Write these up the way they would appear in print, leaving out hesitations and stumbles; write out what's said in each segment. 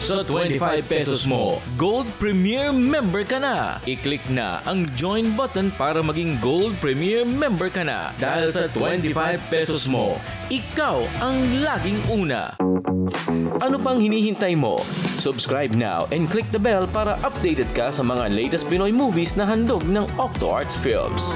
Sa 25 pesos mo, Gold Premier Member ka na. I-click na ang Join button para maging Gold Premier Member ka na. Dahil sa 25 pesos mo, ikaw ang laging una. Ano pang hinihintay mo? Subscribe now and click the bell para updated ka sa mga latest Pinoy movies na handog ng Octo Arts Films.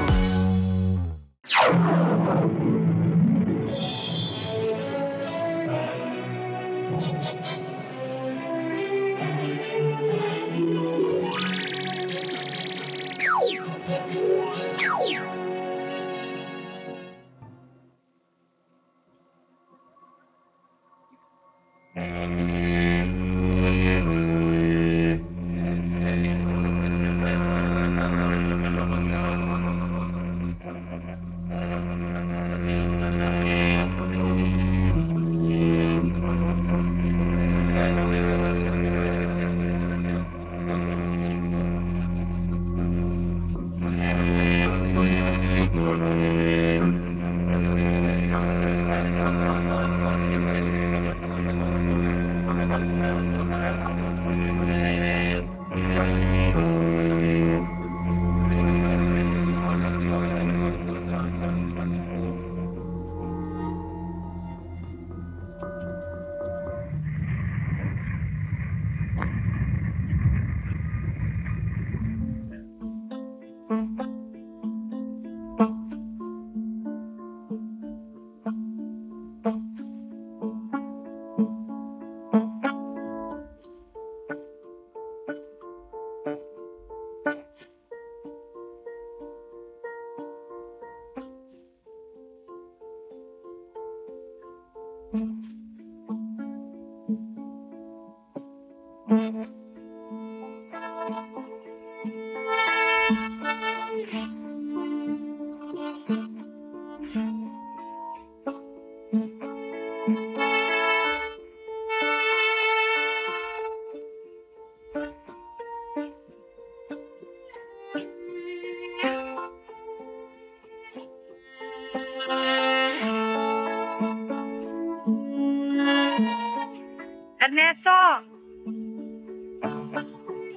Ernesto!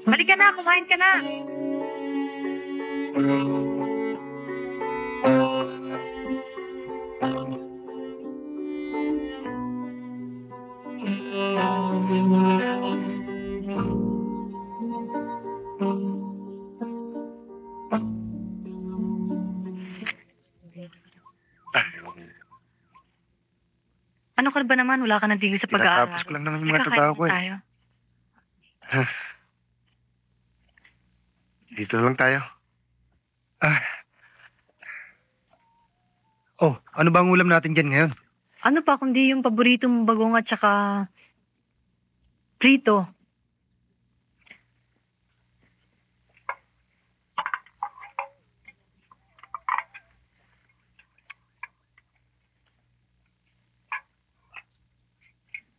Balik ka na, kumain ka na. Ano ka ba naman? Wala ka nang tigil sa pag-aaral. Tinatapos ko lang naman yung mga trabaho ko eh. Tayo. Dito lang tayo. Oh, ano ba ang ulam natin dyan ngayon? Ano pa kundi yung paborito mong bagong at saka prito?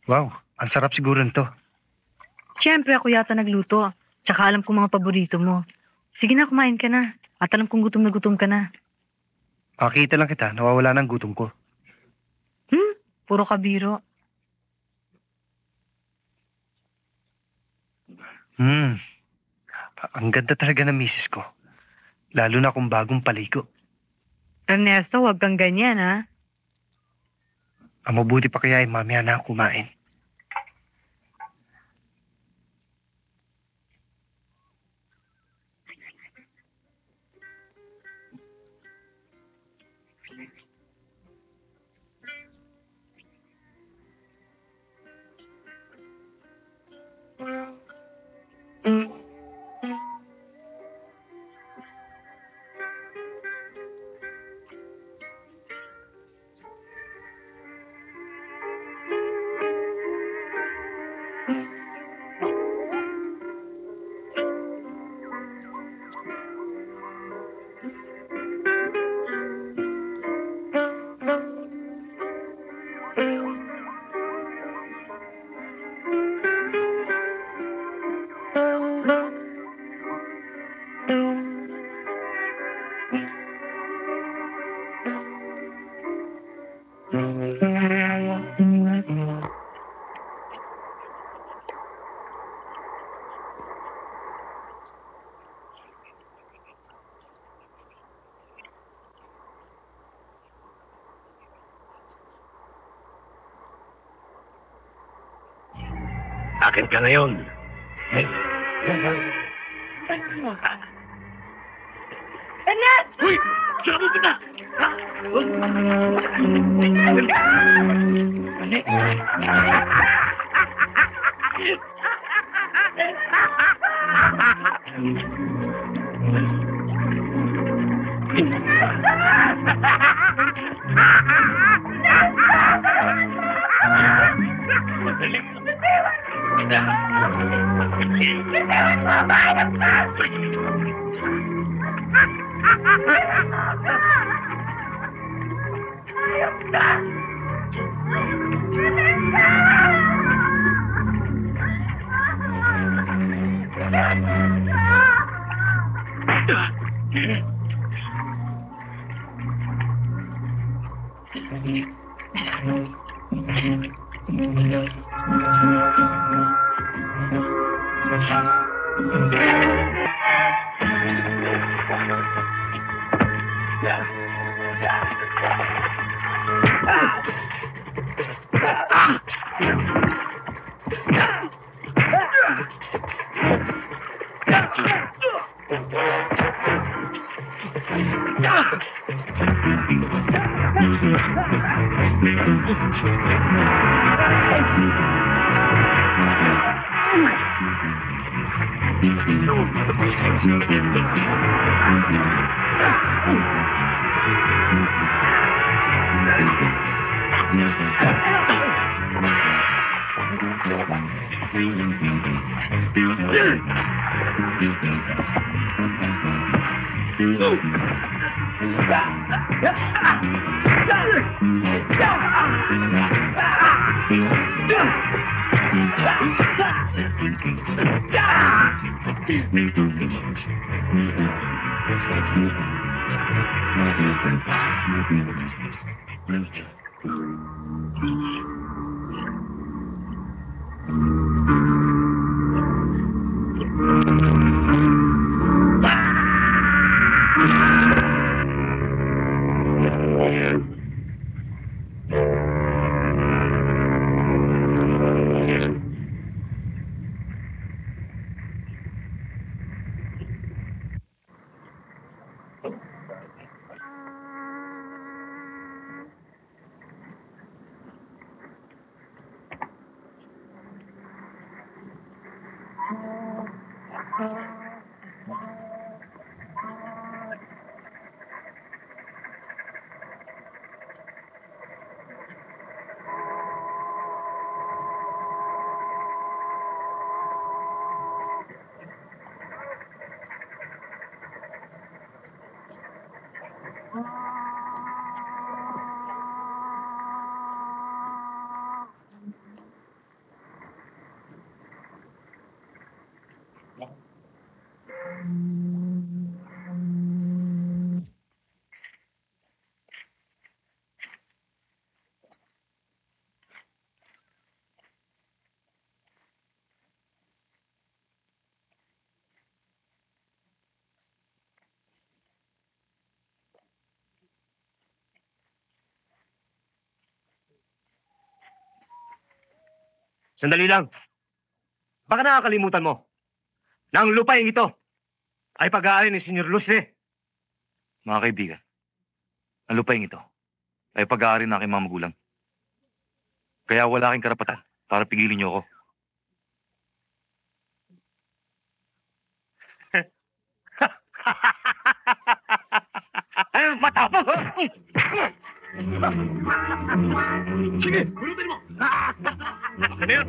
Wow, ang sarap siguro nito. Siyempre ako yata nagluto. Tsaka alam ko mga paborito mo. Sige na, kumain ka na. At alam kong gutom na gutom ka na. Makita lang kita, nawawala ng gutom ko. Puro kabiro. Ang ganda talaga ng misis ko. Lalo na kung bagong paligo. Ernesto, huwag kang ganyan, ha? Ang mabuti pa kaya ay mamaya na ako kumain. Akin ka ngayon. Anak! Uy! Sabi mo na! Sandali lang. Baka nakakalimutan mo na ang lupain ito ay pag-aari ni Senyor Lustre. Mga kaibigan, ang lupain ito ay pag-aari ng aking mga magulang. Kaya wala aking karapatan para pigilin niyo ako. Ay, matapang! Sige, bulutin mo! Ano yan?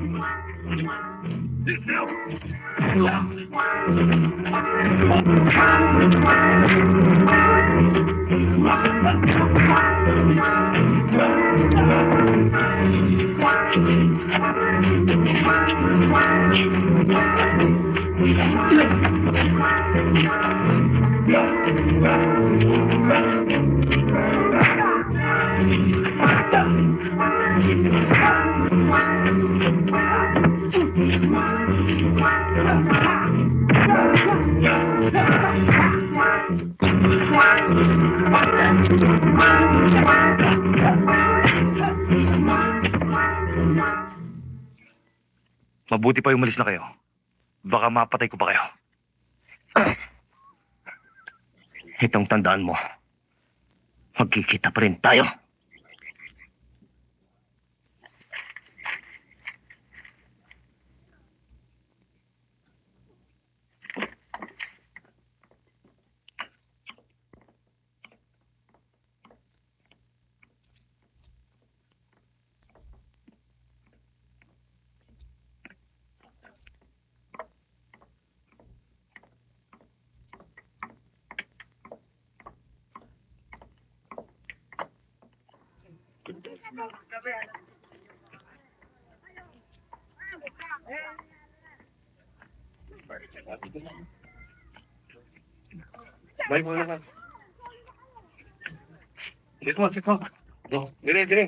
Mabuti pa umalis na kayo. Baka mapatay ko pa kayo. Itong tandaan mo. Magkikita pa rin tayo. Balik mo na. Dito mo. Dire.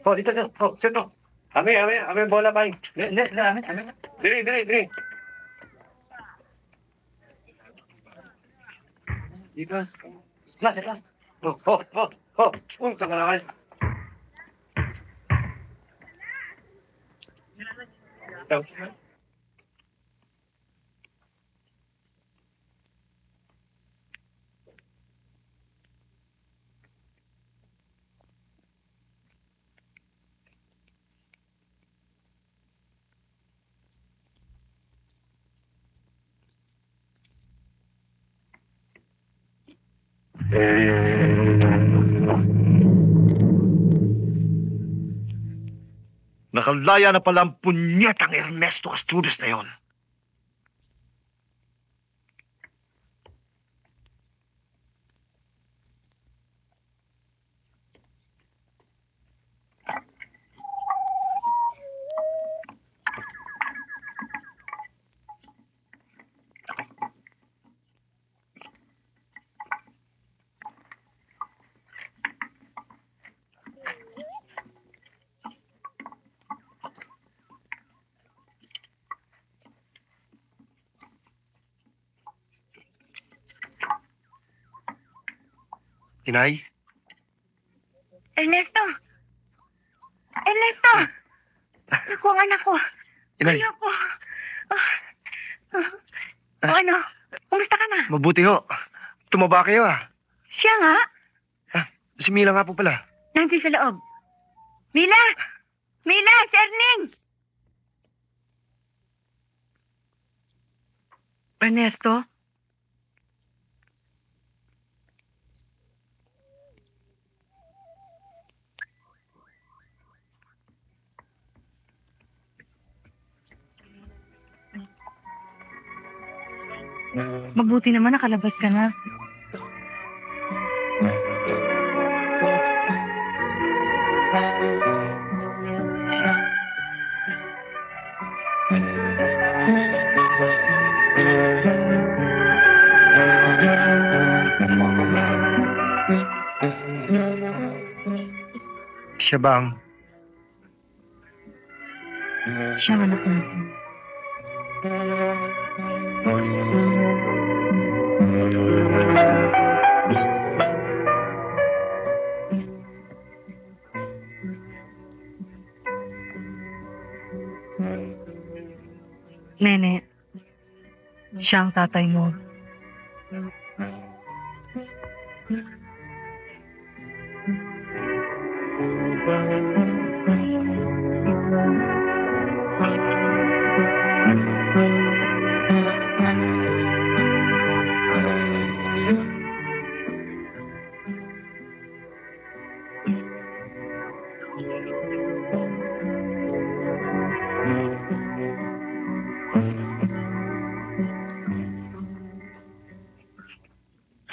Oh, dito. Oh, sito. Ame, bola pa. Ame. Dire. Dito. Sila. Oh. Saka na kayo. Nakalaya na pala ang punyetang Ernesto Asturias na yon. Inay? Ernesto! Naku, ang anak ko. Inay, Ayoko. Ano? Kumusta ka na? mabuti ho. Tumaba kayo ah. Siya nga. Si Mila nga po pala. Nandiyan sa loob. Mila! Si Erning! Ernesto? Mabuti naman nakalabas ka na. Siya bang? Siya ang anak natin. Nene, siya ang tatay mo.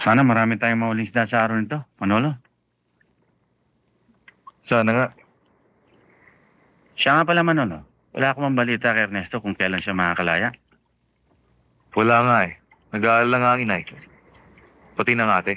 Sana marami tayong mauling isda sa araw nito, Manolo. Sana nga. Siya nga pala, Manolo. Wala akong balita kay Ernesto kung kailan siya makakalaya. Wala nga eh. Nag-aalala nga ang inay. Pati ng ate.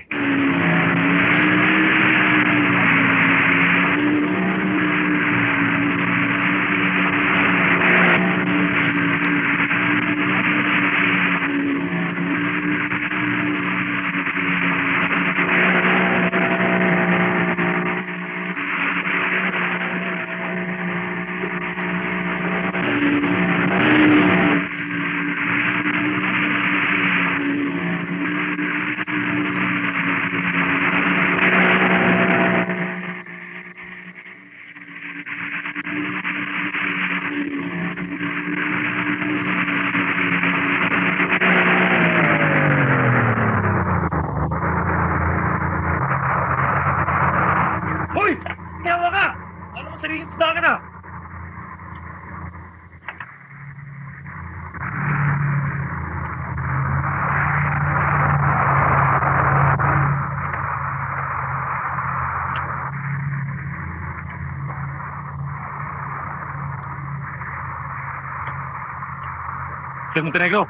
Mr. Montenegro,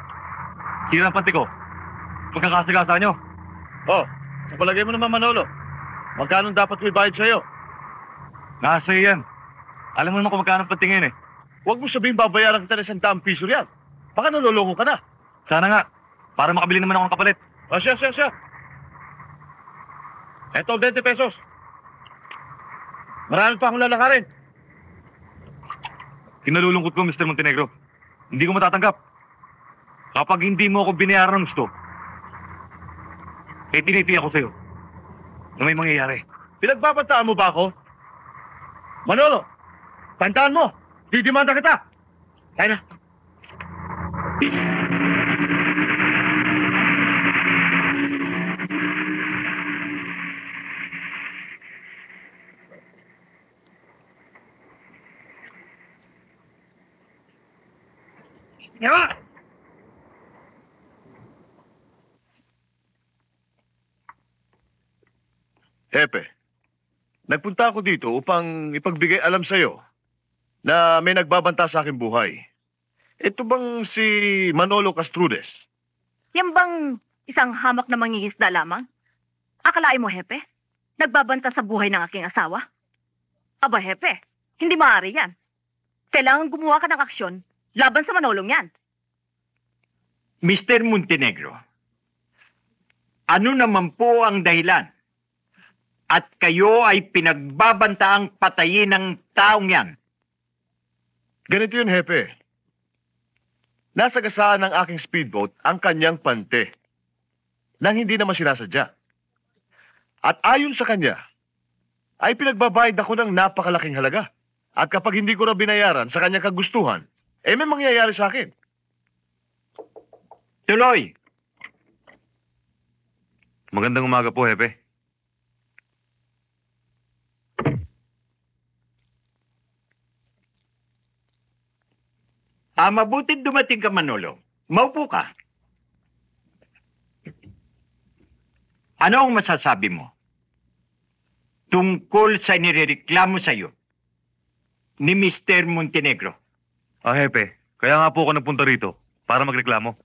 sira ang panty ko. Pagkakasagasa nyo. Oh, sa palagay mo naman, Manolo, magkano dapat ko ibayad sa'yo? Nasa yan. Alam mo naman kung magkano ang panty ngayon eh. Huwag mo sabihin babayaran kita ng 100 piso riyan. Baka naloloko ka na. Sana nga, para makabili naman ako ng kapalit. O siya. Eto, 20 pesos. Marami pa akong lalakarin. Kinalulungkot ko, Mr. Montenegro. Hindi ko matatanggap. Kapag hindi mo ako binayaran ng gusto, tinitiyak ako sa'yo na may mangyayari. Pinagbabantaan mo ba ako? Manolo, tandaan mo, didimanda kita. Tayo na. Yawa! Hepe, nagpunta ako dito upang ipagbigay alam sa'yo na may nagbabanta sa aking buhay. Ito bang si Manolo Castrudes? Yan bang isang hamak na mangingisda lamang? Akalain mo, Hepe? Nagbabanta sa buhay ng aking asawa? Aba, Hepe, hindi maaari yan. Kailangan gumawa ka ng aksyon laban sa Manolong yan. Mr. Montenegro, ano naman po ang dahilan? At kayo ay pinagbabantaang patayin ng taong yan? Ganito yun, Hepe. Nasagasaan ng aking speedboat ang kanyang pante nang hindi naman sinasadya. At ayon sa kanya, ay pinagbabayad ako ng napakalaking halaga. At kapag hindi ko na binayaran sa kanyang kagustuhan, may mangyayari sa akin. Tuloy! Magandang umaga po, Hepe. Mabutit dumating ka, Manolo. Maupo ka. Ano ang masasabi mo tungkol sa nirereklamo sa'yo ni Mr. Montenegro? Hepe, kaya nga po ako nagpunta rito para magreklamo.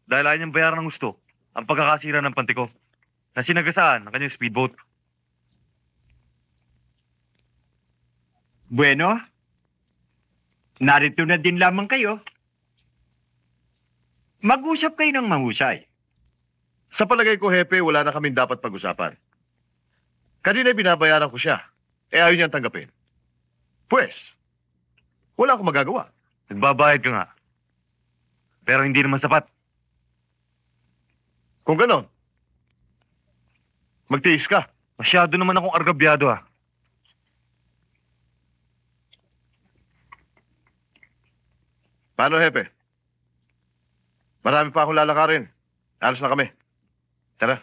Dahil ayaw niyang bayaran ng gusto ang pagkakasira ng panty ko na sinagasaan ng kanyang speedboat. Bueno, narito na din lamang kayo. Mag-usap kayo ng mahusay. Sa palagay ko, Hepe, wala na kaming dapat pag-usapan. Kanina binabayaran ko siya. Ayaw niyang tanggapin. Pwes, wala akong magagawa. Nagbabayad ka nga. Pero hindi naman sapat. Kung ganon, magtiis ka. Masyado naman akong argabyado Paano, Hepe? Marami pa akong lalakarin. Alas na kami. Tara.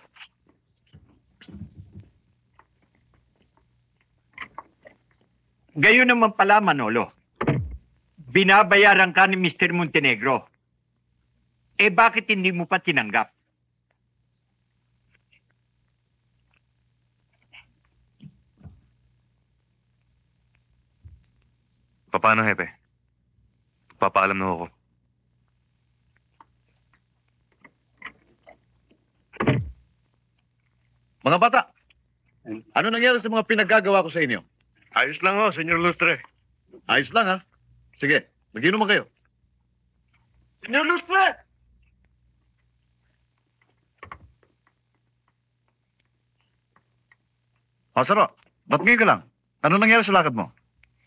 Gayon naman pala, Manolo. Binabayaran ka ni Mr. Montenegro. Bakit hindi mo pa tinanggap? Paano, Hepe? Papaalam na ako. Mga bata, ano nangyari sa mga pinaggagawa ko sa inyo? Ayos lang ho, Senyor Lustre. Ayos lang, ha? Sige, mag-inuman kayo. Senyor Lustre! Saro, ba't ngayon ka lang? Ano nangyari sa lakad mo?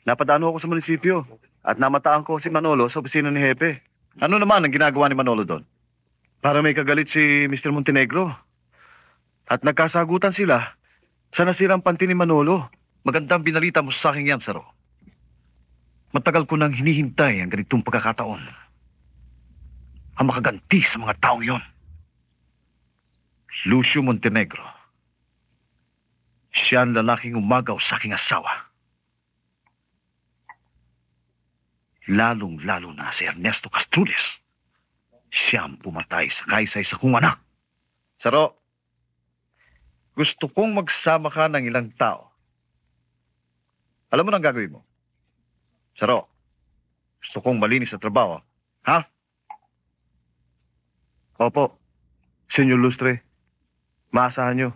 Napadaan ako sa munisipyo at namataan ko si Manolo sa opisina ni Hepe. Ano naman ang ginagawa ni Manolo doon? Para may kagalit si Mr. Montenegro. At nagkasagutan sila sa nasirang panty ni Manolo. Magandang binalita mo sa akin yan, Saro. Matagal ko nang hinihintay ang ganitong pagkakataon. Ang makaganti sa mga taong yon. Lucio Montenegro. Siya ang lalaking umagaw sa aking asawa. Lalong-lalo na si Ernesto Castrudes. Siya ang pumatay sa kaisa-isa kong anak. Saro, gusto kong magsama ka ng ilang tao. Alam mo na ang gagawin mo? Saro, gusto kong malinis sa trabaho. Ha? Opo. Senyor Lustre. Maasahan nyo.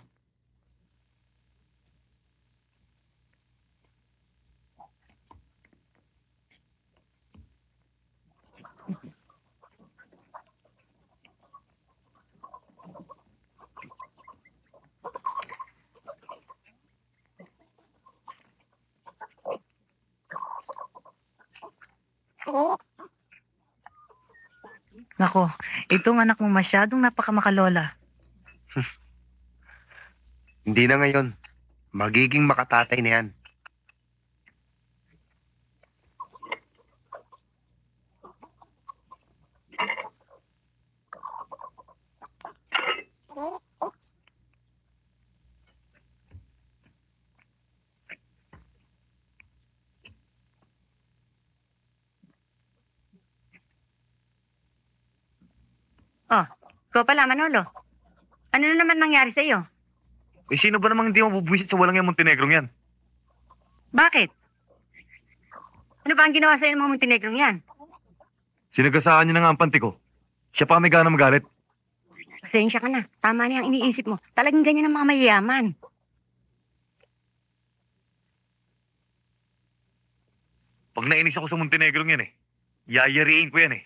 Nako, itong anak mo masyadong napakamakalola. Hindi na ngayon. Magiging makatatay na yan. Oh, ikaw pala, Manolo. Ano na naman nangyari sa iyo? Eh, sino ba namang hindi mabubuisit sa walang yung Montenegrong yan? Bakit? Ano ba ang ginawa sa iyo ng mga Montenegrong yan? Sinagasaan niya na nga ang panty ko. Siya pa may gana magalit. Pasensya ka na. Tama na yung iniisip mo. Talagang ganyan ang mga mayayaman. Pag nainis ako sa Montenegrong yan yayariin ko yan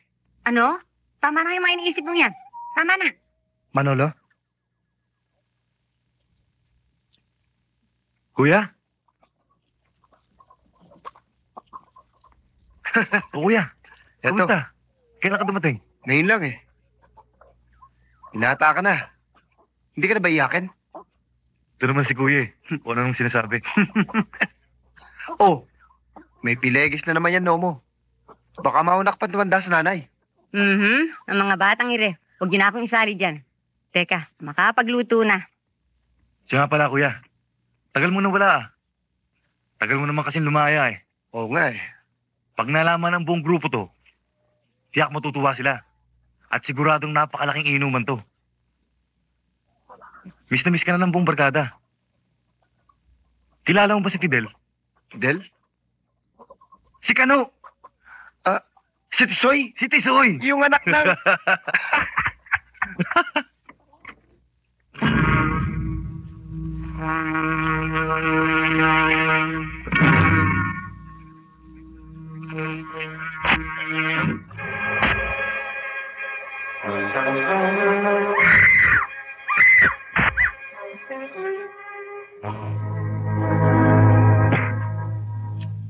Ano? Tama na yung mga iniisip mo yan. Tama na. Manolo? Kuya? O kuya, Eto, kumusta? Kailan ka dumating? ngayon lang eh. Inata ka na. Hindi ka na ba iyakin? Ito naman si kuya Kung ano nang sinasabi. Oh, may pilegis na naman yan, Nomo. Baka maunak pa tumanda sa nanay. Ang mga batang ire. Huwag yun akong isali dyan. Teka, makapagluto na. Siya nga pala kuya. Tagal mo na wala Tagal mo naman kasing lumaya Oo nga eh. Pag nalaman ng buong grupo to, tiyak matutuwa sila. At siguradong napakalaking inuman to. Miss na miss ka na ng buong barkada. Kilala mo ba si Fidel? Del? Si Kano! Si Tisoy? Si Tisoy! Yung anak ng...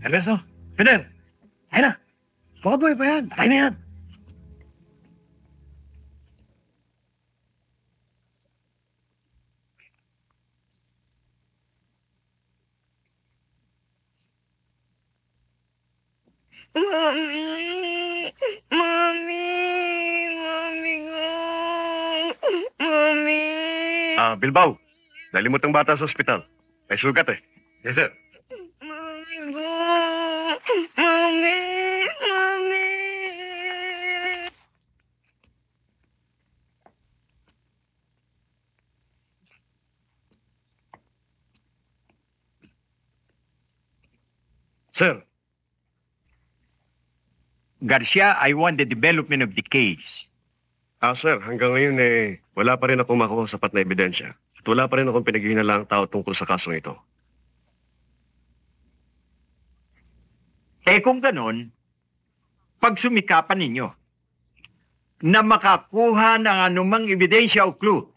Ernesto, Fidel! Ayun na! Baka buhay pa yan. Tayo na yan! Mami! Mami! Mami ko! Mami! Bilbao. Nalimot ang bata sa ospital. May sugat eh. Yes, sir. Mami ko! Mami! Mami! Sir. Garcia, I want the development of the case. Sir, hanggang ngayon wala pa rin ako makuha sapat na ebidensya. At wala pa rin akong pinaghihinalaang tao tungkol sa kasong ito. Kung ganon, pagsumikapan ninyo na makakuha ng anumang ebidensya o clue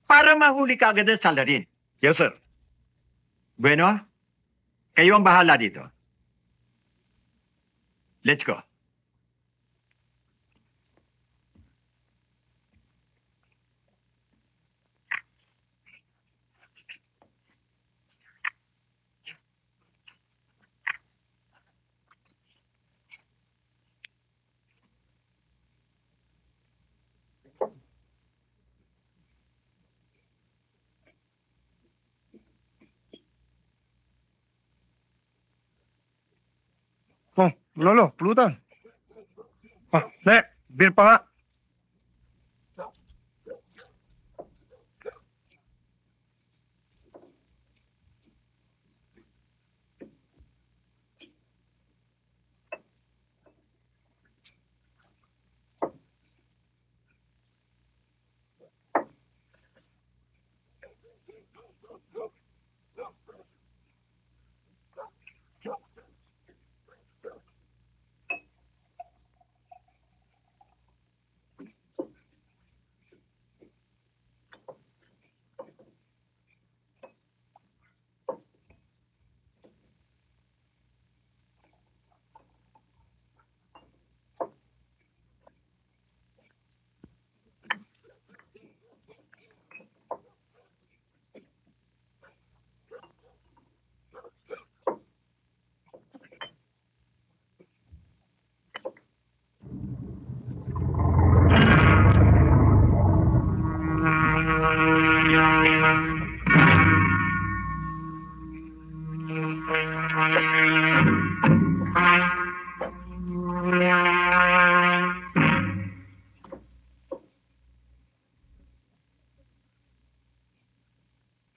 para mahuli ka agad ang salarin. Yes, sir. Bueno, kayo ang bahala dito. Let's go. Oh, Lolo, pulutan. Ne, beer pa nga.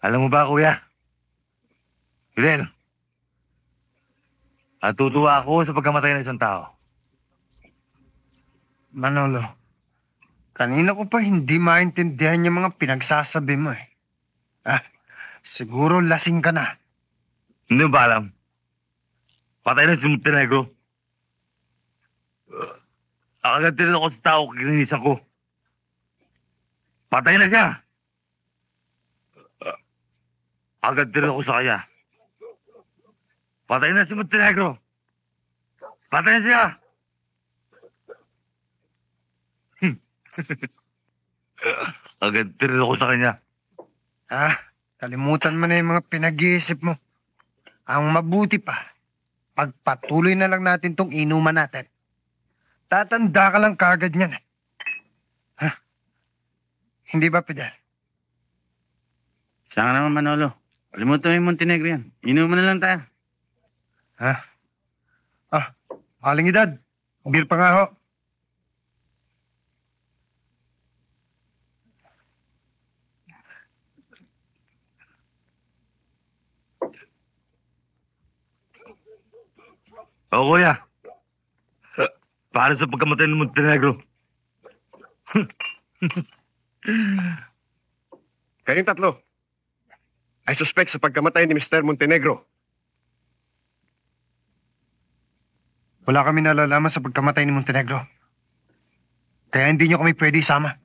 Alam mo ba, kuya? Fidel, natutuwa ako sa pagkamatay ng isang tao. Manolo, kanina ko pa hindi maintindihan yung mga pinagsasabi mo eh. Siguro lasing ka na. Hindi mo ba alam? Patay na si Montenegro. Akagantin ako sa tao kininisan ko. Patay na siya. Akagantin ako sa kanya. Patay na si Montenegro. Patay na siya. Akagantin ako sa kanya. Kalimutan mo na yung mga pinag-iisip mo. Ang mabuti pa, pagpatuloy na lang natin tong inuman natin. Tatanda ka lang kagad niyan. Hindi ba, Fidel? Saan ka naman, Manolo? Kalimutan mo yung Montenegro yan. Inuman na lang tayo. Aling edad. Beer pa nga ho. Oo, kuya. Para sa pagkamatay ng Montenegro. Kayong tatlo ay suspect sa pagkamatay ni Mr. Montenegro. Wala kami nalalaman sa pagkamatay ni Montenegro. Kaya hindi niyo kami pwede isama.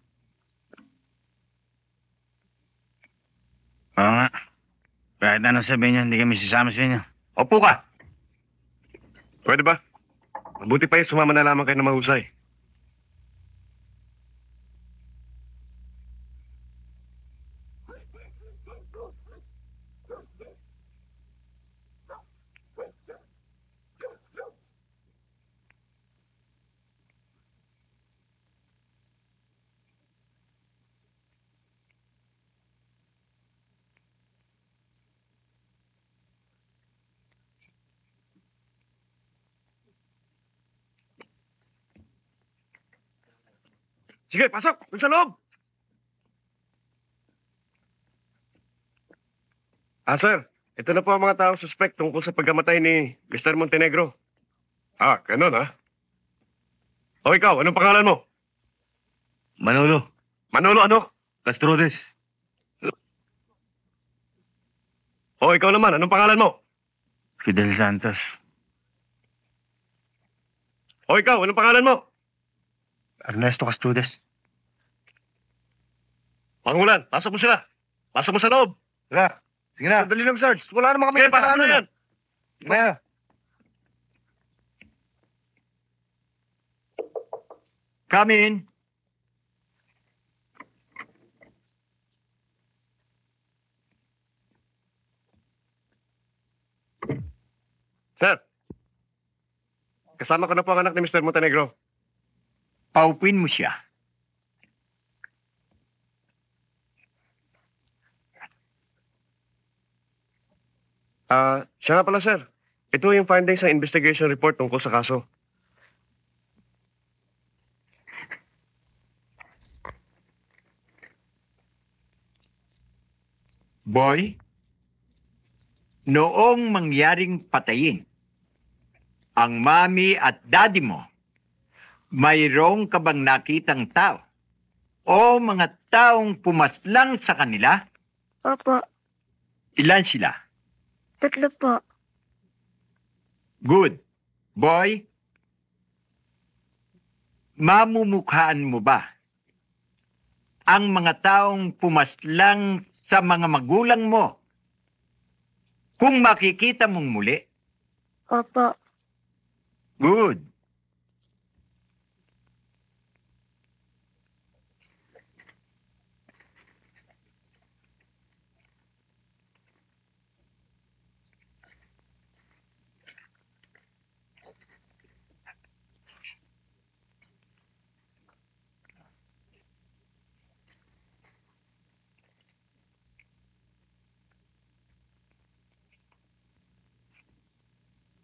Oo nga. Kahit ano sabihin niyo, hindi kami sisama sa inyo. Opo ka. Pwede ba? Mabuti pa yung sumama na lamang kayo na mahusay. Sige, pasok! Doon sa loob! Sir. Ito na po ang mga tao suspect tungkol sa pagkamatay ni Mr. Montenegro. Ganun ha? O ikaw, anong pangalan mo? Manolo. Manolo ano? Castrodes. O ikaw naman, anong pangalan mo? Fidel Santos. O ikaw, anong pangalan mo? Ernesto Castrudes. Pangulan, pasok mo sila. Pasok mo sa loob. Sige na. Dali lang, Sarge. Wala naman kami Sige, pasok mo na yan. Sige na. Come in. Sir, kasama ko na po ang anak ni Mr. Montenegro. Paupin mo siya. Siya nga pala, sir. Ito yung findings sa investigation report tungkol sa kaso. Boy, noong mangyaring patayin ang mami at daddy mo, mayroong ka bang nakitang tao o mga taong pumaslang sa kanila? Opo, Ilan sila? 3 po. Good. Boy, mamumukhaan mo ba ang mga taong pumaslang sa mga magulang mo kung makikita mong muli? Opo. Good.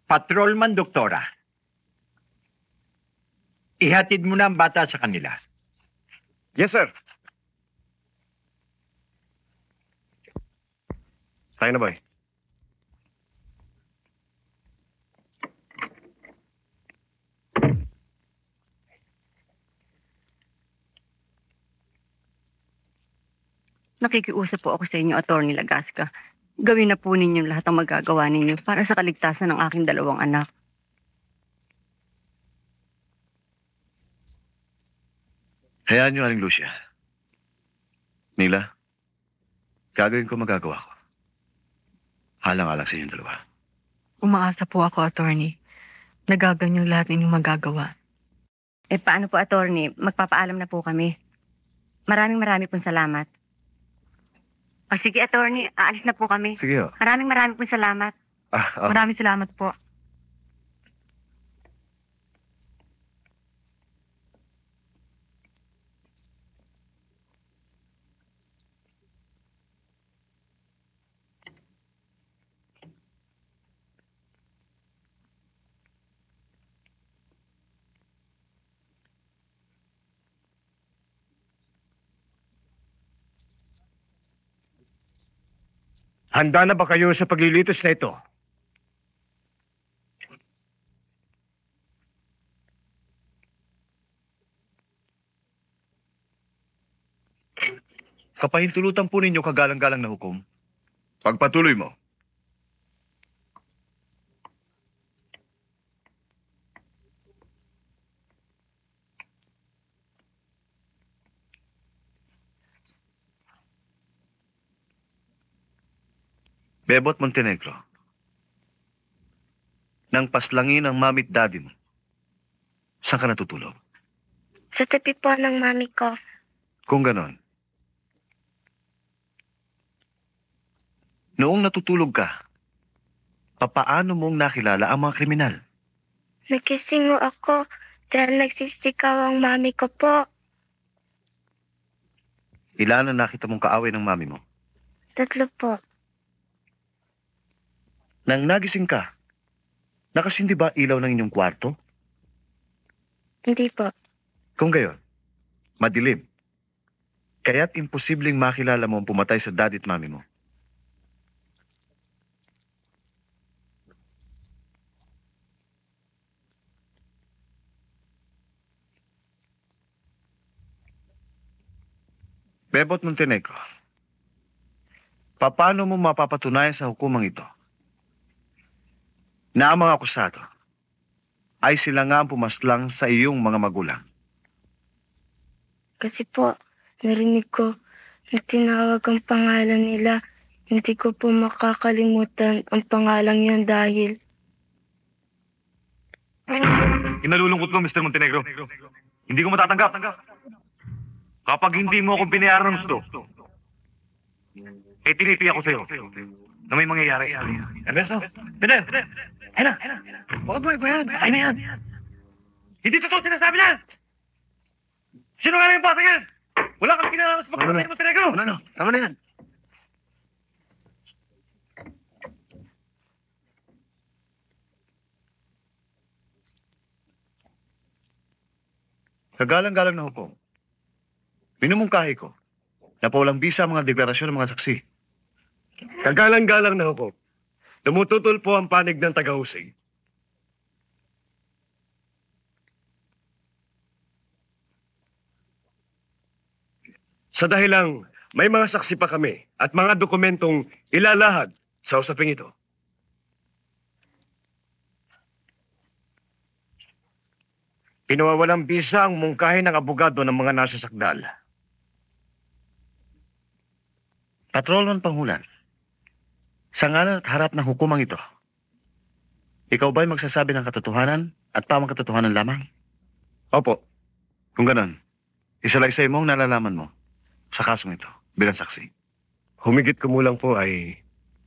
Patrolman Doktora, ihatid mo na ang bata sa kanila. Yes, sir. Tayo na, boy. Nakikiusap po ako sa inyo, Atty. Lagasca. Gawin na po ninyo lahat ang magagawa ninyo para sa kaligtasan ng aking 2 anak. Hayaan niyo, Aling Lucia. Nila, gagawin ko magagawa ko. Halang-alang sa inyong 2. Umaasa po ako, attorney. Nagaganyo lahat ninyong magagawa. Paano po, Atty.? Magpapaalam na po kami. Maraming pong salamat. Sige, Atty. Aalis na po kami. Sige ho. Maraming pong salamat. Maraming salamat po. Handa na ba kayo sa paglilitis na ito? Kapahintulutan po ninyo kagalang-galang na hukom. Pagpatuloy mo. Bebot Montenegro. Nang paslangin ang mamit daddy mo, saan ka natutulog? Sa tabi po ng mami ko. Kung ganon, noong natutulog ka, papaano mong nakilala ang mga kriminal? Nagisingo ako dahil nagsisikaw ang mami ko po. Ilan ang nakita mong kaaway ng mami mo? 3 po. Nang nagising ka, nakasindi ba ilaw ng inyong kwarto? Hindi po. Kung gayon, madilim. Kaya't imposibleng makilala mo ang pumatay sa daddy at mami mo. Bebot Montenegro, paano mo mapapatunayan sa hukumang ito na ang mga akusado ay sila nga ang pumaslang sa iyong mga magulang? Kasi po, narinig ko na tinawag ang pangalan nila. Hindi ko po makakalimutan ang pangalang yun dahil... Inalulungkot ko, Mr. Montenegro. Hindi ko matatanggap. Kapag hindi mo ako binayaran ng gusto, tinitiyak ko sa'yo na may mangyayari. Ernesto, Benen! Ayun na! Huwag mo yan! Ay na yan! Hindi totoo sinasabi niyan! Sino nga na yung bata yan? Wala kang kinalaman sa pagkamatay mo sa negro! Tama na yan. Kagalang-galang na hukom. Minumungkahi ko na pawalang bisa ang mga deklarasyon ng mga saksi. Kagalang-galang na hukom. Tumututol po ang panig ng tagahusig. Sa dahilang may mga saksi pa kami at mga dokumentong ilalahad sa usaping ito. Pinawawalang bisa ang mungkahi ng abogado ng mga nasasakdal. Patrolman Pangulan, sa ngalan at harap ng hukumang ito, ikaw ba'y magsasabi ng katotohanan at tamang katotohanan lamang? Opo. Kung ganon, isalaysay mo ang nalalaman mo sa kasong ito bilang saksi. Humigit kumulang po ay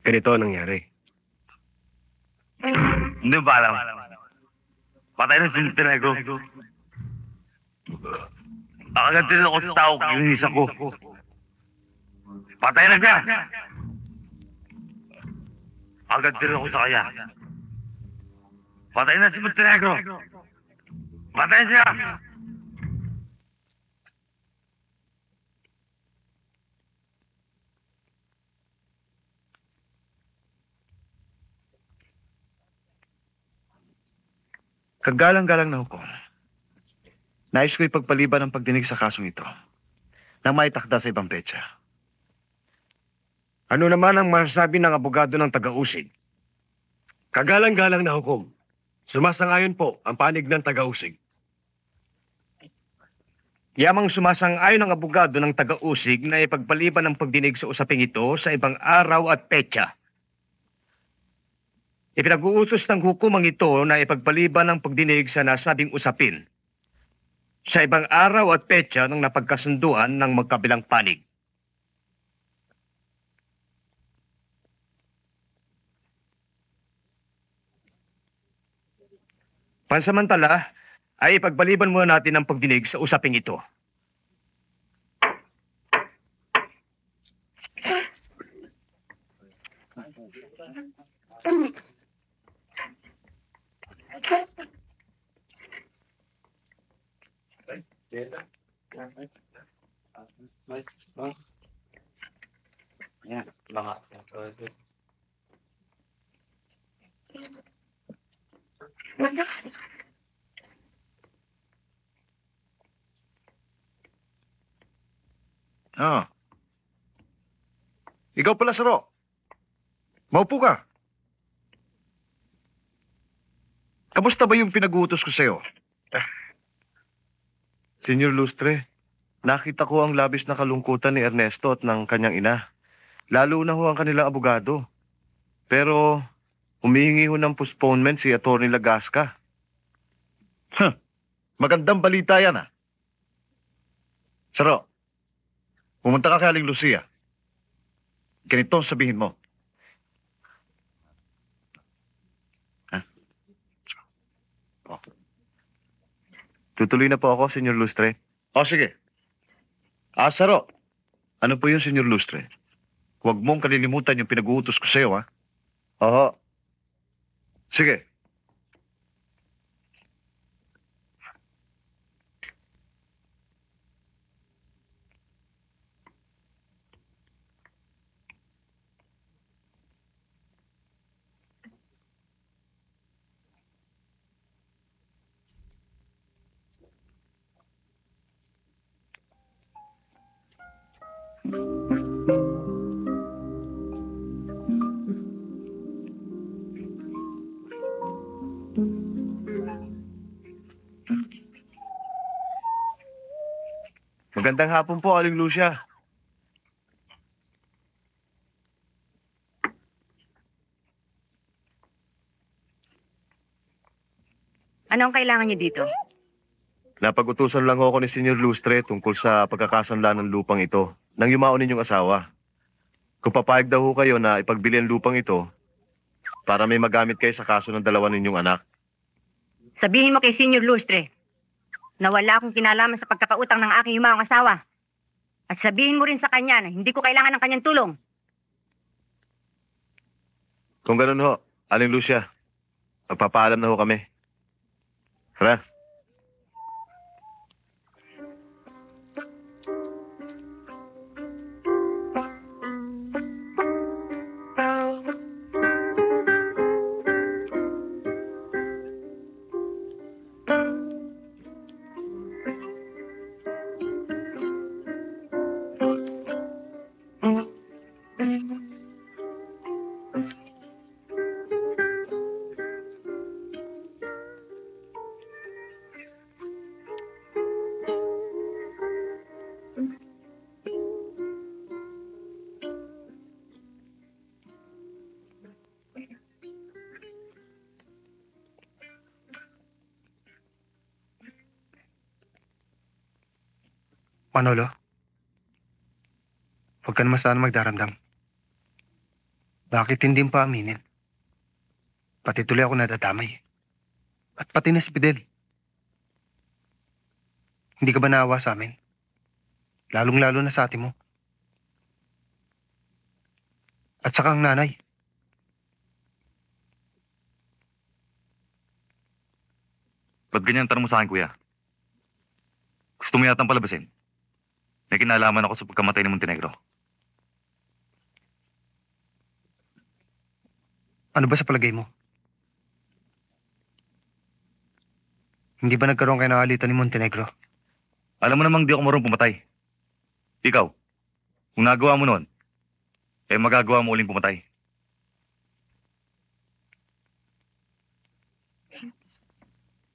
ganito ang nangyari. Hindi ba alam? Patay na si Montenegro. Agad din ako sa tao, kinis ako. Patay na siya! Agad din ako sa kanya. Patay na si Montenegro! Patay siya! Kagalang-galang na hukom. Nais ko ipagpaliban ang pagdinig sa kasong ito nang maitakda sa ibang petsa. Ano naman ang masasabi ng abogado ng taga-usig? Kagalang-galang na hukom. Sumasangayon po ang panig ng taga-usig. Yamang sumasang-ayon ng abogado ng taga-usig na ipagpaliban ang pagdinig sa usaping ito sa ibang araw at petsa. Ipinag-uutos ng hukumang ito na ipagpaliban ang pagdinig sa nasabing usapin sa ibang araw at petsa ng napagkasunduan ng magkabilang panig. Pansamantala, ay ipagpaliban muna natin ang pagdinig sa usaping ito. Ah. Ikaw pala, Saro. Maupo ka. Kamusta ba yung pinag-uutos ko sa'yo? Senyor Lustre, nakita ko ang labis na kalungkutan ni Ernesto at ng kanyang ina. Lalo na ho ang kanilang abogado. Pero humihingi ho ng postponement si Atty. Lagasca. Magandang balita yan, ah. Saro, pumunta ka kay Aling Lucia. Ganito ang sabihin mo. Tutuloy na po ako, Senyor Lustre. O, sige. Saro. Ano po yun, Senyor Lustre? Huwag mong kalilimutan yung pinag-uutos ko sa'yo, ha? Oo. Sige. Magandang hapon po, Aling Lucia. Anong kailangan niyo dito? Napag-utusan lang ako ni Senyor Lustre tungkol sa pagkakasanla ng lupang ito nang yumaon ninyong asawa. Kung papayag daw ho kayo na ipagbili ang lupang ito para may magamit kayo sa kaso ng dalawa ninyong anak. Sabihin mo kay Senior Lustre na wala akong kinalaman sa pagkakautang ng aking yumaong asawa. At sabihin mo rin sa kanya na hindi ko kailangan ng kanyang tulong. Kung ganun ho, Aling Lucia, magpapaalam na ho kami. Tara. Manolo, huwag ka naman sana magdaramdam. Bakit hindi mo pa aminin? Pati tuloy ako nadadamay. At pati na si Fidel. Hindi ka ba naawa sa amin? Lalong-lalo na sa ate mo. At saka ang nanay. Ba't ganyan ang tanong mo sa akin, kuya? Gusto mo yatang palabasin? May kinalaman ako sa pagkamatay ni Montenegro. Ano ba sa palagay mo? Hindi ba nagkaroon kayo ng alitan ni Montenegro? Alam mo namang di ako marunong pumatay. Ikaw, kung nagawa mo noon, eh magagawa mo uling pumatay.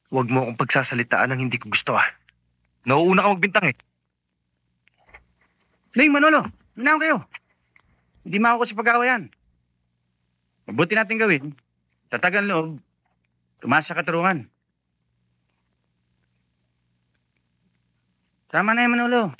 Huwag mo akong pagsasalitaan ng hindi ko gusto, ah. Nauuna ka magbintang eh. Ling, Manolo, minaw kayo. Hindi mako sa pag-aawayan. Mabuti natin gawin. Tatagan loob, tumaas sa katarungan. Tama na yan, Manolo.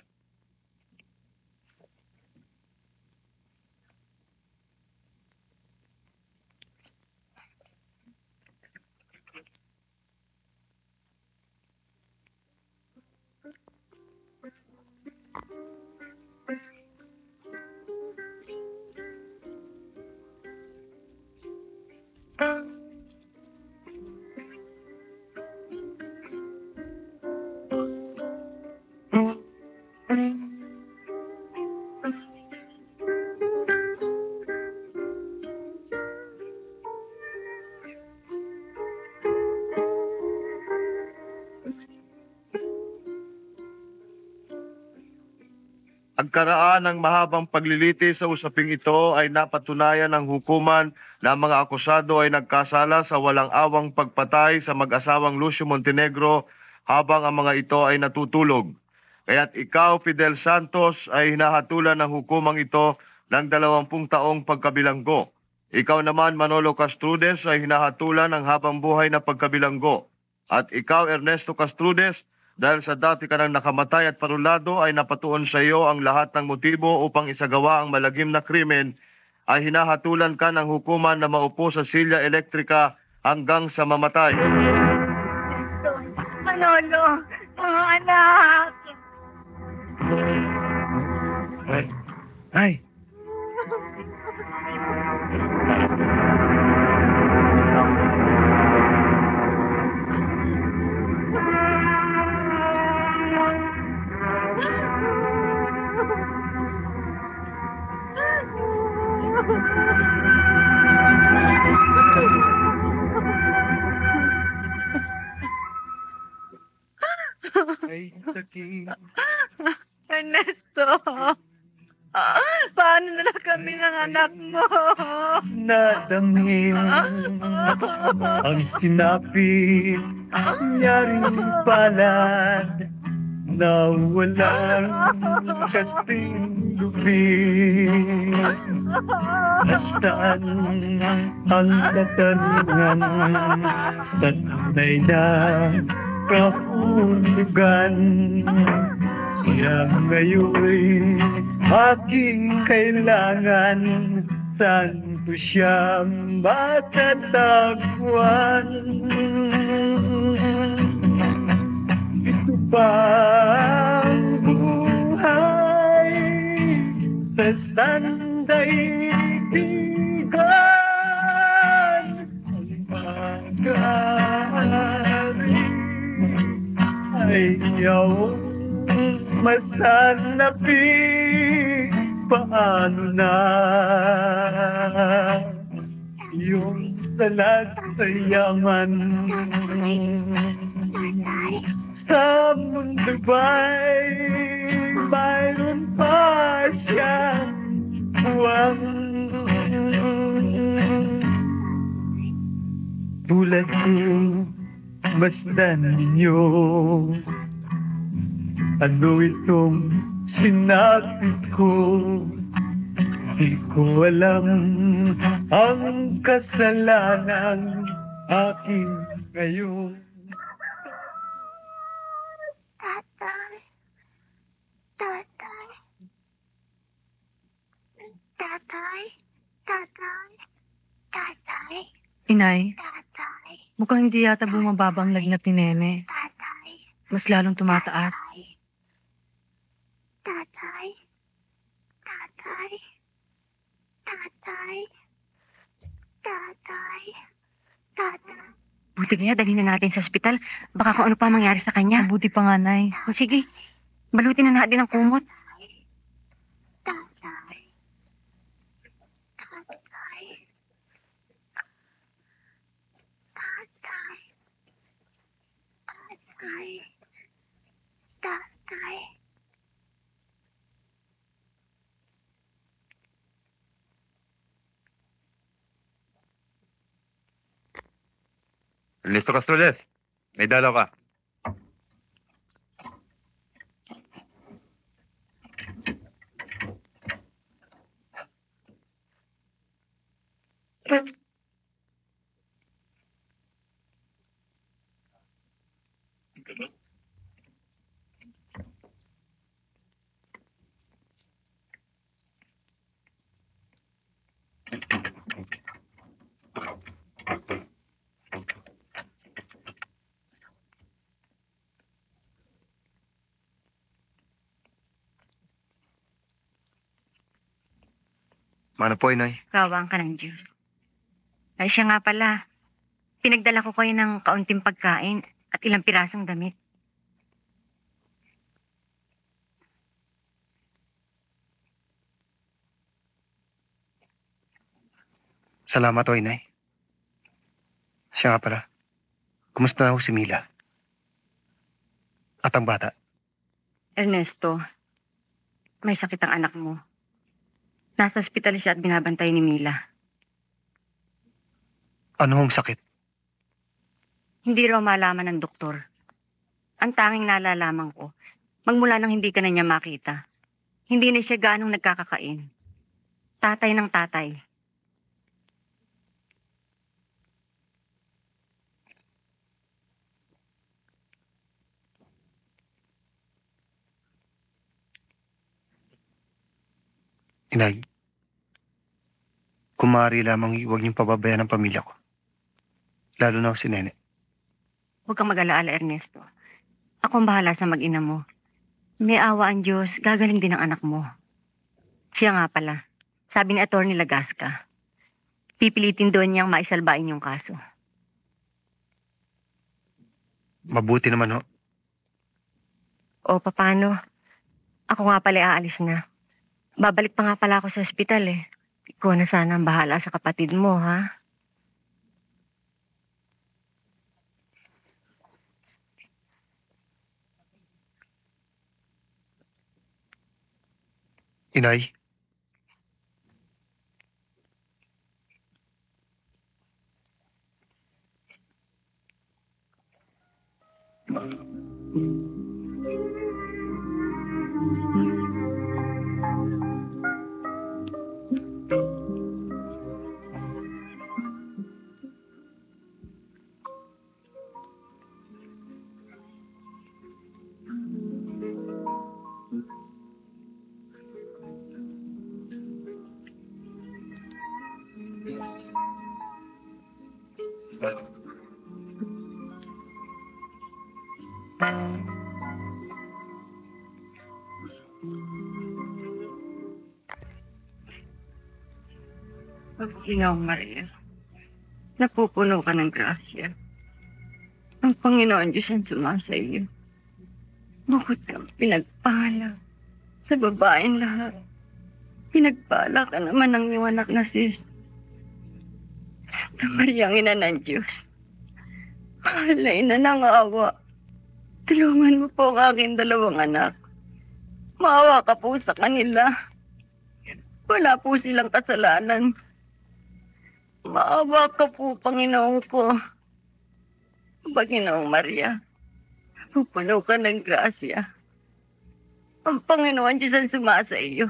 Pagkaraan ng mahabang pagliliti sa usaping ito ay napatunayan ng hukuman na ang mga akusado ay nagkasala sa walang awang pagpatay sa mag-asawang Lucio Montenegro habang ang mga ito ay natutulog. Kaya't ikaw, Fidel Santos, ay hinahatulan ng hukumang ito ng 20 taong pagkabilanggo. Ikaw naman, Manolo Castrudes, ay hinahatulan ng habang buhay na pagkabilanggo. At ikaw, Ernesto Castrudes, dahil sa dati ka nang nakamatay at parulado ay napatuon sa iyo ang lahat ng motibo upang isagawa ang malagim na krimen, ay hinahatulan ka ng hukuman na maupo sa silya elektrika hanggang sa mamatay. Manolo, mga anak. Ay. Ay, sakit. Ernesto, paano na lang kami ng anak mo? Nadamhin ang sinapit nyaring palad na walang kasing lupit. Nasaan ang katanungan sa tunay na kahulugan? Siya ngayon'y aking kailangan. Saan ko siya matatagpuan? Ito ba ang buhay sa sandaigdigan? Pag-aari ayaw masalapi. Paano na yung salat sa yaman? Sa mundo ba'y mayroon pa siyang buwang tulad ko? Masdan ninyo, ano itong sinabi ko? Di ko alam ang kasalanan akin ngayon. Tatay, Inay, mukhang hindi yata bumababa ang lagnat ni Nene. Mas lalong tumataas. Buti kaya dalhin na natin sa ospital. Baka kung ano pa mangyari sa kanya. Mabuti pa nga, Nay. O sige, balutin na natin ang kumot. Ernesto Castroles, may dalaw ka. Mano po, Inay? Kawang ka ng Diyos. Ay siya nga pala, pinagdala ko kayo ng kaunting pagkain at ilang pirasong damit. Salamat o, Inay. Siya nga pala. Kumusta na ho si Mila? At ang bata? Ernesto, may sakit ang anak mo. Nasa ospital siya at binabantay ni Mila. Ano hong sakit? Hindi raw malaman ng doktor. Ang tanging nalalaman ko, magmula nang hindi ka na niya makita, hindi na siya gaanong nagkakakain. Tatay ng tatay. Inay, kung maaari lamang huwag niyong pababayaan ang pamilya ko. Lalo na si Nene. Huwag kang mag-alaala, Ernesto. Ako ang bahala sa mag-ina mo. May awa ang Diyos, gagaling din ang anak mo. Siya nga pala, sabi ni Atty. Lagasca, pipilitin doon niyang maisalbain yung kaso. Mabuti naman ho. O, paano? Ako nga pala aalis na. Babalik pa nga pala ako sa ospital eh. Ikaw na sana ang bahala sa kapatid mo, ha? Inay, Panginoong Maria, napupuno ka ng grasya. Ang Panginoon Diyos ang sumasa iyo. Bukod kang pinagpala sa babaeng lahat. Pinagpala ka naman ng iyong anak na sis. Santa Maria, ang ina ng Diyos. Mahal na ina ng awa. Tulungan mo po ang aking dalawang anak. Maawa ka po sa kanila. Wala po silang kasalanan. Maawa ka po, Panginoon ko. Panginoong Maria, pupuno ka ng grasya. Ang Panginoon Diyos ang sumasa iyo.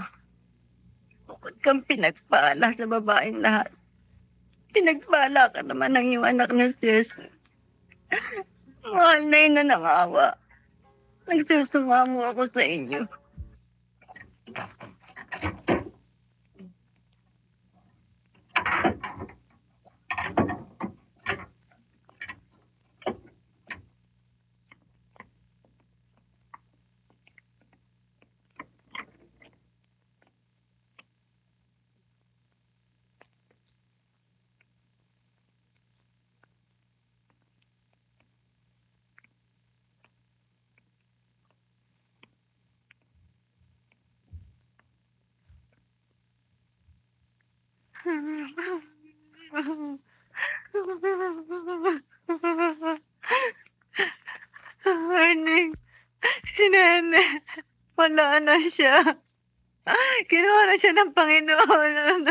Bukod kang pinagpala sa babaeng lahat. Pinagpala ka naman ng iyong anak na si Jesus. Mahal na ina ng awa. Nagsusumamo ako sa inyo. Arning, si Nene, wala na siya. Kinuha na siya ng Panginoon.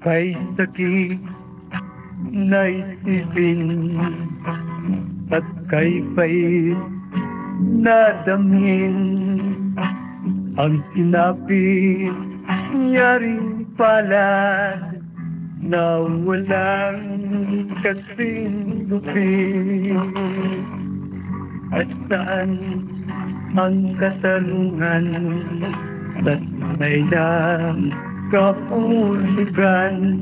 Kay sakit na isipin at kay pait na damhin ang sinabi niya rin pala na walang kasing lupin. At saan ang katanungan sa tunay na kahulugan?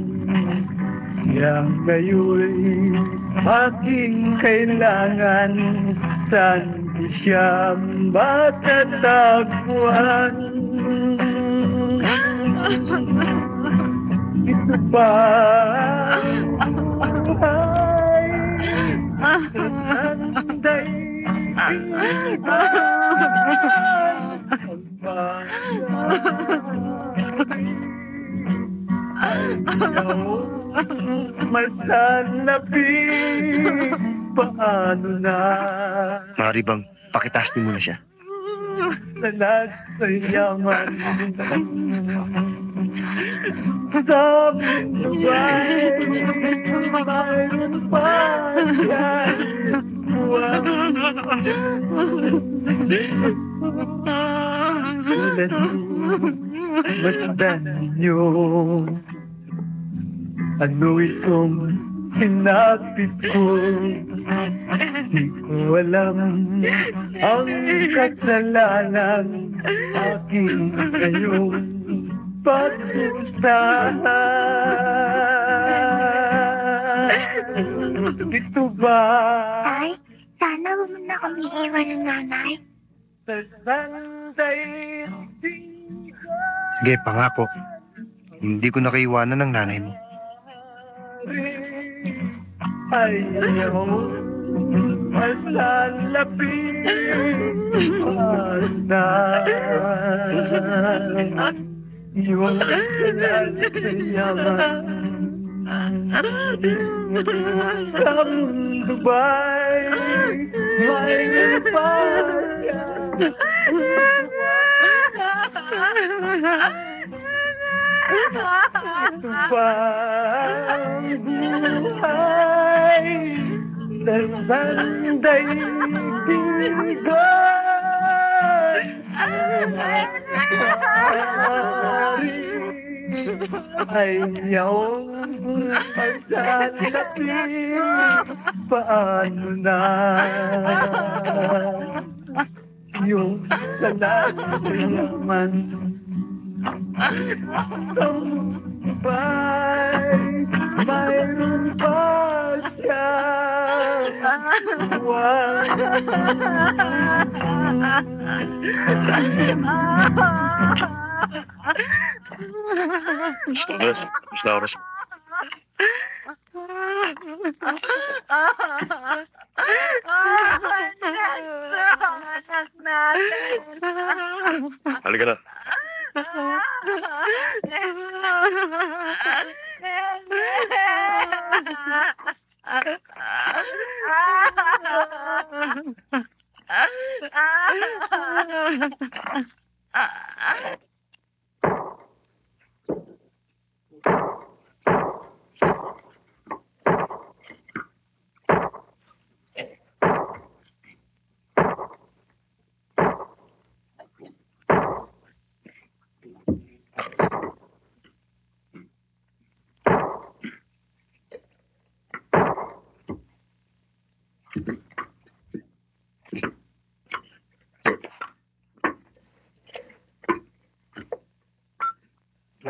Siya ngayon aking kailangan, saan ko siya matatagpuan? Ito ba ay sanday masalapi, paano na? Maaari bang pakitastin mo na siya? Lahat ay yaman sa mundo ay mayroon pa siya buwan. Basta ninyo, ano itong sinabi ko? Di ko alam ang kasalanan aking ngayong pagdustahan. Ito ba? Ay, sana huwag mo na kami iwan ng nanay. Sige, pangako. Hindi ko nakaiwanan ng nanay mo. Ayaw masalapit na Yung kalal sa yaman sa Dubai, may buhay ng daigdigan ayaw paglalapit paano na yung kalalaman Tambay, mayroon pa siya Gusto oras. Halika na.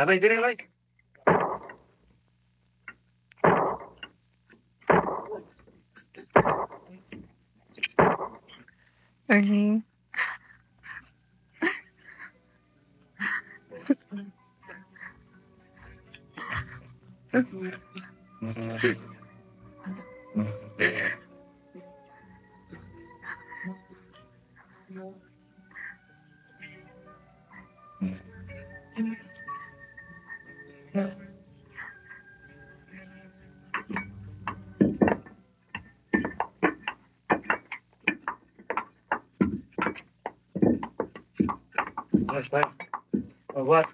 Labay, dire, labay. Ernie. Yes, fine. Oh, what?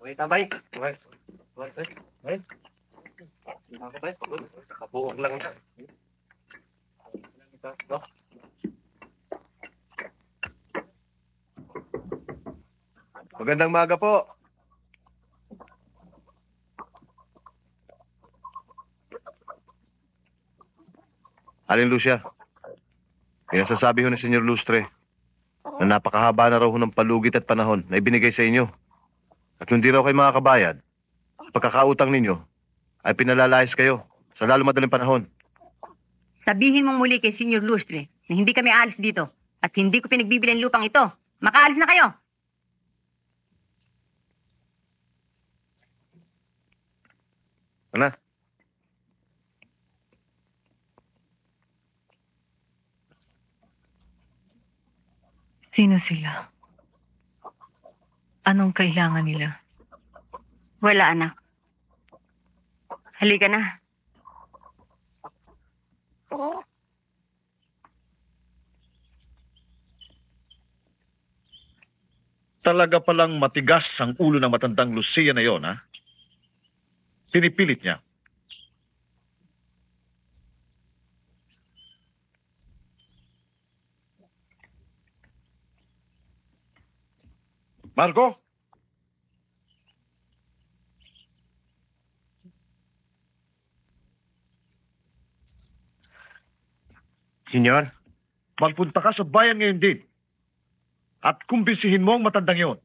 Wait, tambay. Wait. Ako ba? Kabuok lang ito. Magandang maga po. Aling Lucia, sasabi ho ni Senyor Lustre na napakahaba na raw ho ng palugit at panahon na ibinigay sa inyo. At hindi raw kayo makakabayad. Pagkakautang ninyo ay pinalalayas kayo sa lalo madaling panahon. Sabihin mong muli kay Senyor Lustre na hindi kami aalis dito at hindi ko pinagbibili ang lupang ito. Makaalis na kayo! Ano? Sino sila? Anong kailangan nila? Wala, anak. Halika na. Talaga palang matigas ang ulo ng matandang Lucia na yon, ha? Pinipilit niya. Marco? Senyor? Magpunta ka sa bayan ngayon din. At kumbinsihin mo ang matandang yon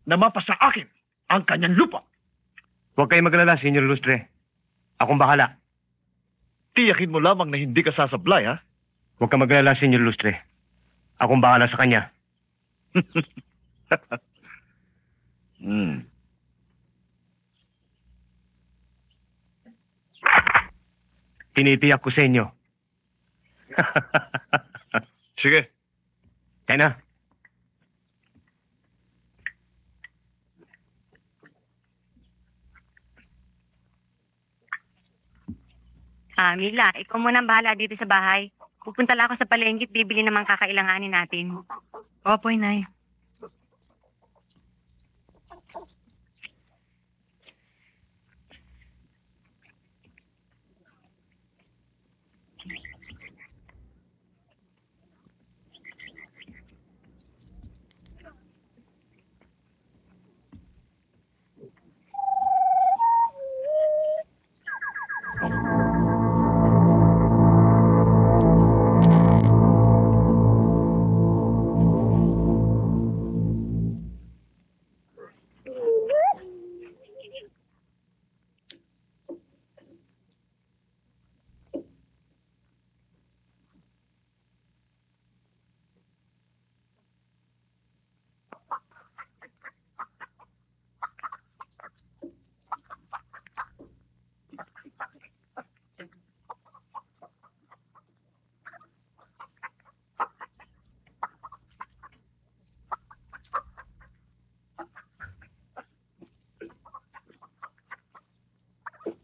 na mapasa akin ang kanyang lupa. Huwag kayong maglala, Senyor Lustre. Akong bahala. Tiyakin mo lamang na hindi ka sasablay, ha? Huwag kang maglala, Senyor Lustre. Akong bahala sa kanya. Tinitiyak ko sa inyo. Sige. Kaya na. Mila, ikaw muna ang bahala dito sa bahay. Pupunta lang ako sa palengke at bibili ng mga kakailanganin natin. Opo, Inay.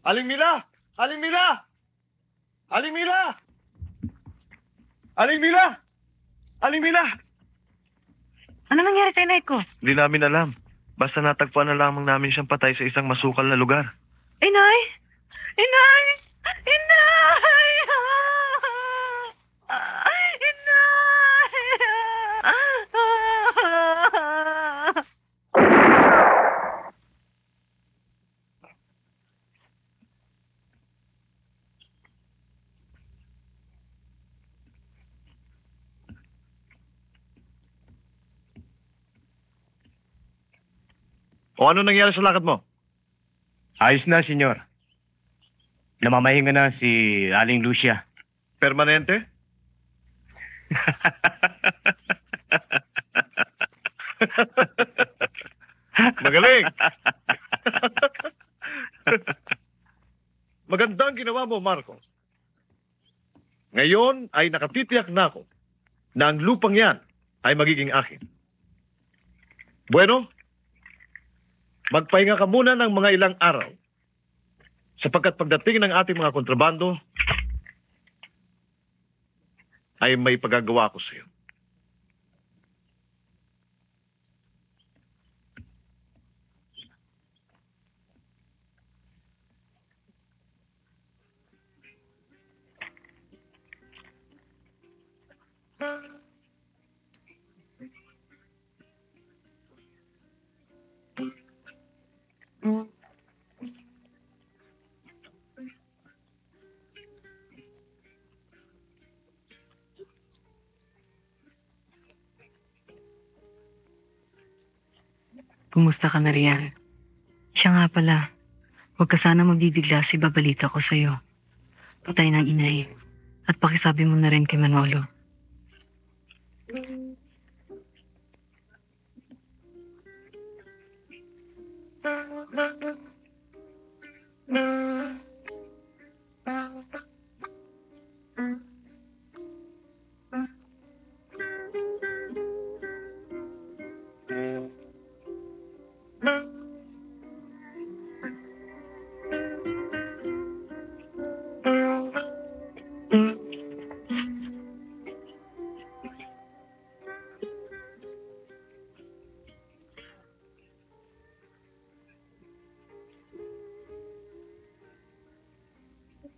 Aling Mila! Aling Mila! Aling Mila! Aling Mila! Aling Mila! Ano nangyari sa inay ko? Hindi namin alam. Basta natagpuan na lamang namin siyang patay sa isang masukal na lugar. Inay! Inay! Inay! O ano nangyari sa lakad mo? Ayos na, senyor. Namamahinga na si Aling Lucia. Permanente? Magaling! Magandang ginawa mo, Marcos. Ngayon ay nakatitiyak na ako na ang lupang yan ay magiging akin. Bueno, magpahinga ka muna ng mga ilang araw sapagkat pagdating ng ating mga kontrabando ay may pagagawa ko sa iyo. Kumusta ka na riyan? Siya nga pala. Huwag ka sana mabibigla si babalita ko sa'yo. Patay ng inay. At pakisabi mo na rin kay Manolo.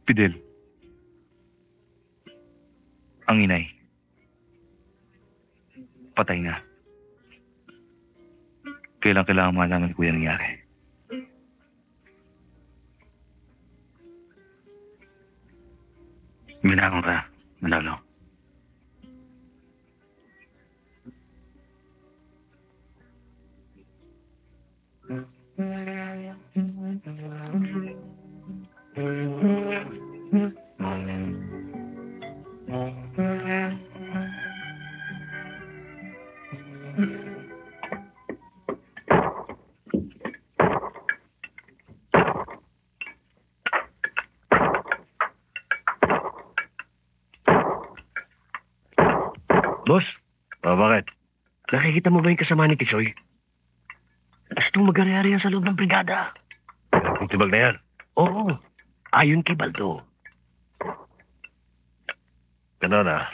Fidel, ang inay, patay na. Kailangan malaman ko yung nangyari. Ginakang ka, Manolo. Boss, bakit? Nakikita mo ba yung kasama ni Tisoy? Gustong mag-ari-ari sa loob ng brigada. Yung tibag na yan? Oo. Ayon kay Baldo. Ganun ah.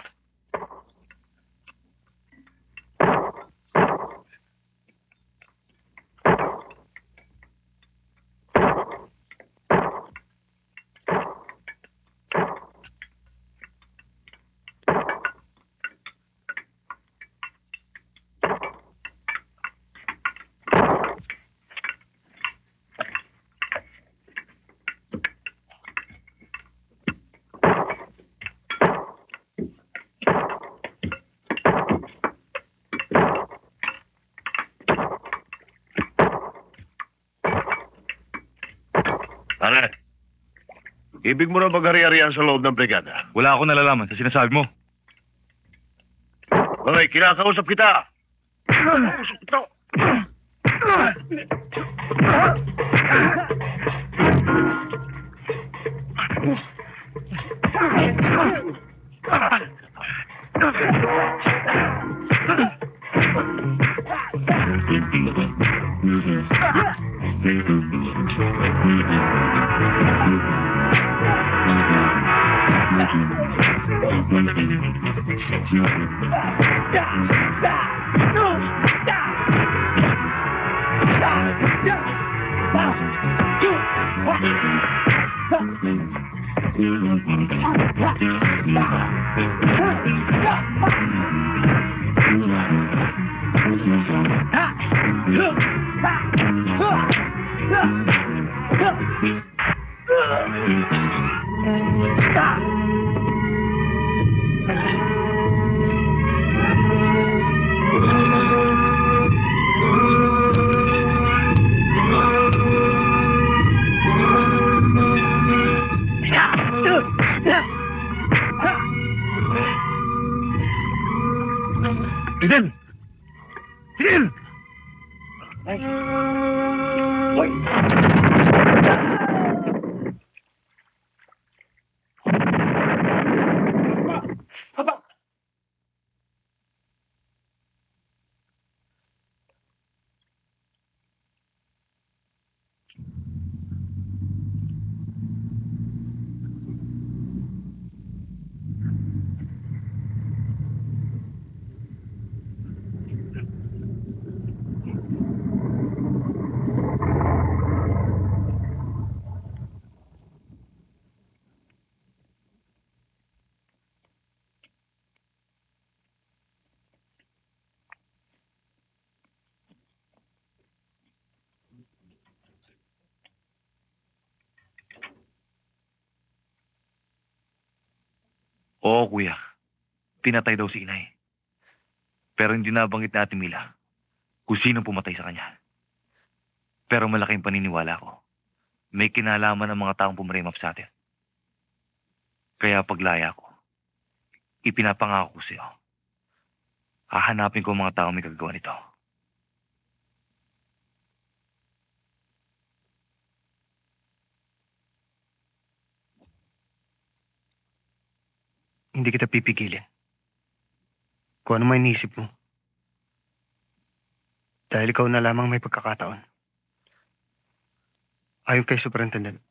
Pare, ibig mo na maghari-harian sa loob ng brigada? Wala akong nalalaman sa sinasabi mo. Hoy, kinakausap kita! Kinakausap kita! Fidel! Fidel! Oo, kuya. Pinatay daw si inay. Pero hindi nabanggit natin Mila kung sino pumatay sa kanya. Pero malaking paniniwala ko. May kinalaman ng mga taong pumarimap sa atin. Kaya paglaya ko, ipinapangako ko sa'yo. Hahanapin ko ang mga taong may kagagawa nito. Hindi kita pipigilin. Kung ano may inisip mo. Dahil ikaw na lamang may pagkakataon. Ayon kay Superintendent,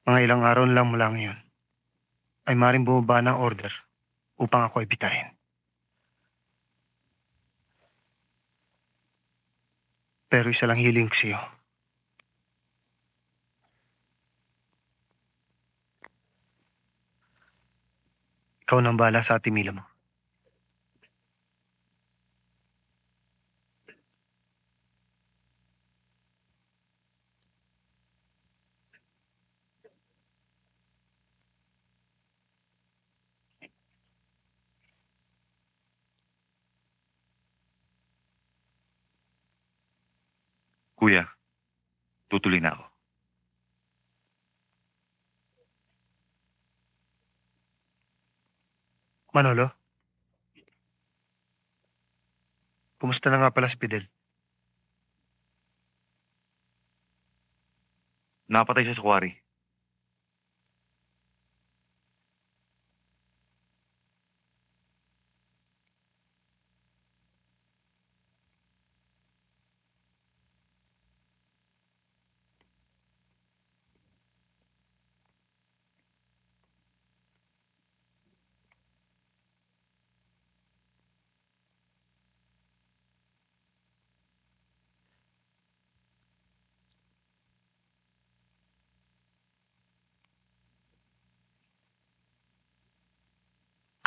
mga ilang araw na lang mula ngayon, ay maring bumaba ng order upang ako ay bitahin. Pero isa lang hiling ko sa'yo. Ikaw nang bahala sa Ate Mila mo. Kuya, tutuloy na ako. Manolo? Kumusta na nga pala si Fidel? Napatay siya sa quarry.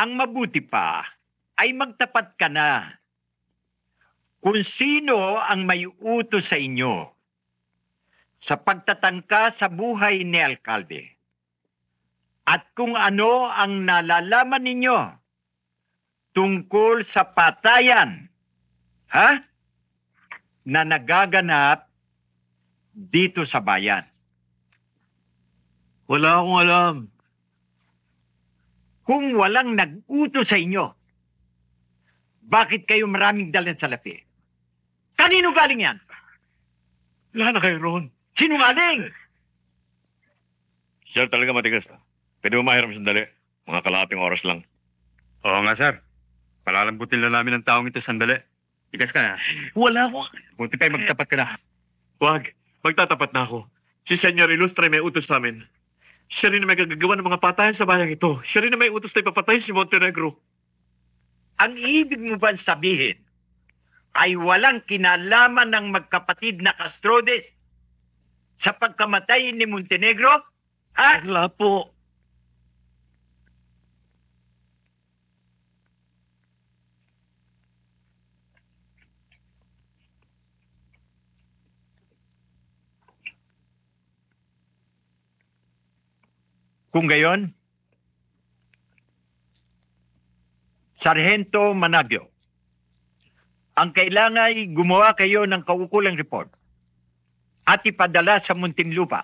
Ang mabuti pa ay magtapat ka na kung sino ang may utos sa inyo sa pagtatangka sa buhay ni Alkalde at kung ano ang nalalaman ninyo tungkol sa patayan, na nagaganap dito sa bayan. Wala akong alam. Kung walang nag-utos sa inyo, bakit kayo maraming dalan sa lapi? Kanino galing yan? Wala na kayo ron. Sinungaling! Sir, talaga matigas. Pwede mo mahiram sandali. Mga kalahating oras lang. Oo nga, sir. Palalambutin lang namin ang taong ito sandali. Tigas ka na. Wala ko. Buti tayo magtapat ka na. Wag. Magtatapat na ako. Si Senyor Ilustre may utos sa amin. Siya rin na may gagawa ng mga patayan sa bayang ito. Siya rin na may utos na ipapatayin si Montenegro. Ang ibig mo ba sabihin ay walang kinalaman ng magkapatid na Castrodes sa pagkamatay ni Montenegro? Wala po. Kung gayon, Sargento Managio, ang kailangan ay gumawa kayo ng kaukulang report at ipadala sa Muntinlupa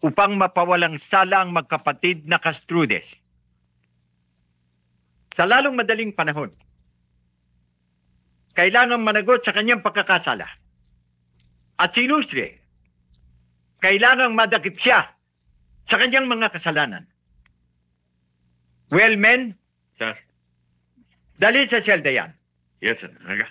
upang mapawalang sala ang magkapatid na Castrudes. Sa lalong madaling panahon, kailangan managot sa kanyang pagkakasala. At si Ilustre, kailangan madakip siya sa kanyang mga kasalanan. Well, men, Sir. dali sa selda yan. Yes, sir. Naga.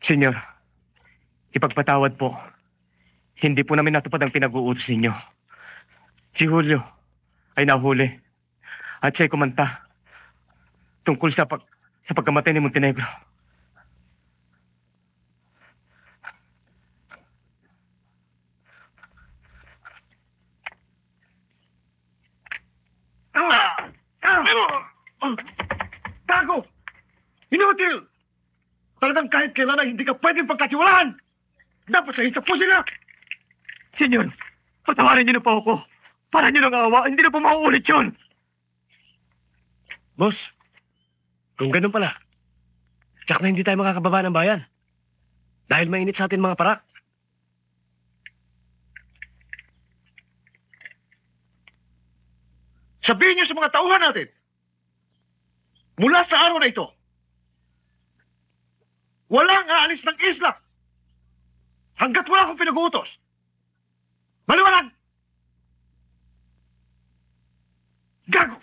Senyor, ipagpatawad po. Hindi po namin natupad ang pinag-uutos ninyo. Si Julio ay nahuli at siya'y kumanta tungkol sa pagkamatay ni Montenegro. Gago! Inutil! Talagang kahit kailan ay hindi ka pwedeng pagkatiwalaan! Dapat sa hitap po sila! Senyor, patawarin niyo na po ako. Para niyo ng awa, hindi na po mauulit yun. Boss, kung ganun pala, tsak na hindi tayo makakababa ng bayan. Dahil mainit sa atin mga parak. Sabihin niyo sa mga tauhan natin, mula sa araw na ito, walang aalis ng isla hanggat wala akong pinag-uutos. Maliwanag! Gago!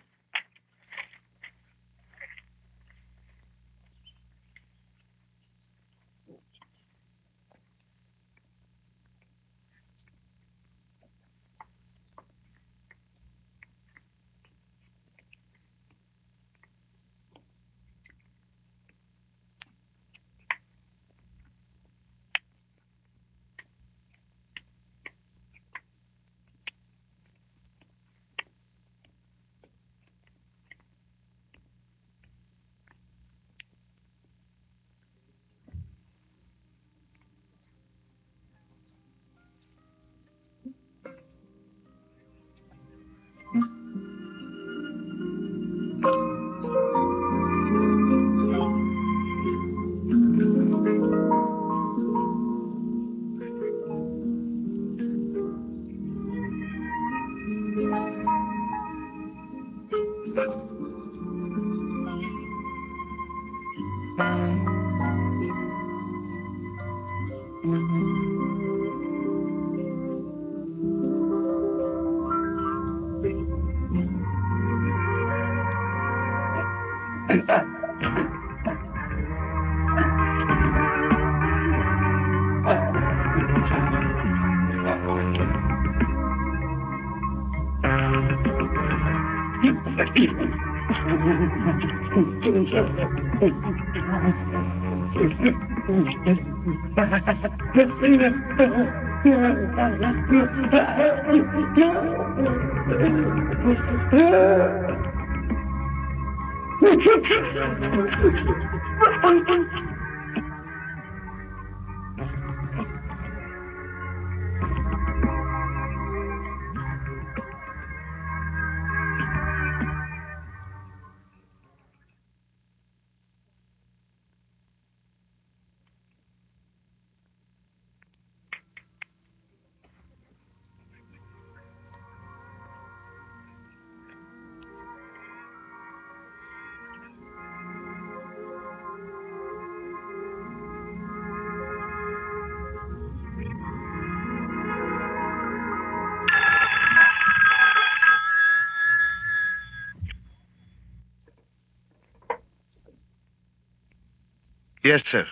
Yes, sir.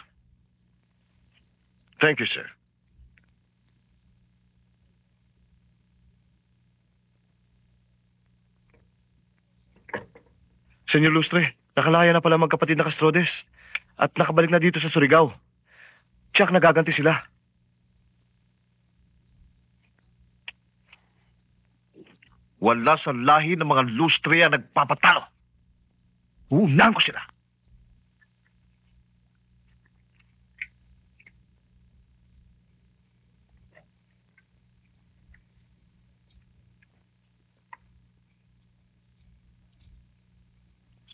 Thank you, sir. Senyor Lustre, nakalaya na pala magkapatid na Castrodes at nakabalik na dito sa Surigao. Tiyak nagaganti sila. Wala sa lahi ng mga Lustre ang nagpapatalo. Unahan ko sila.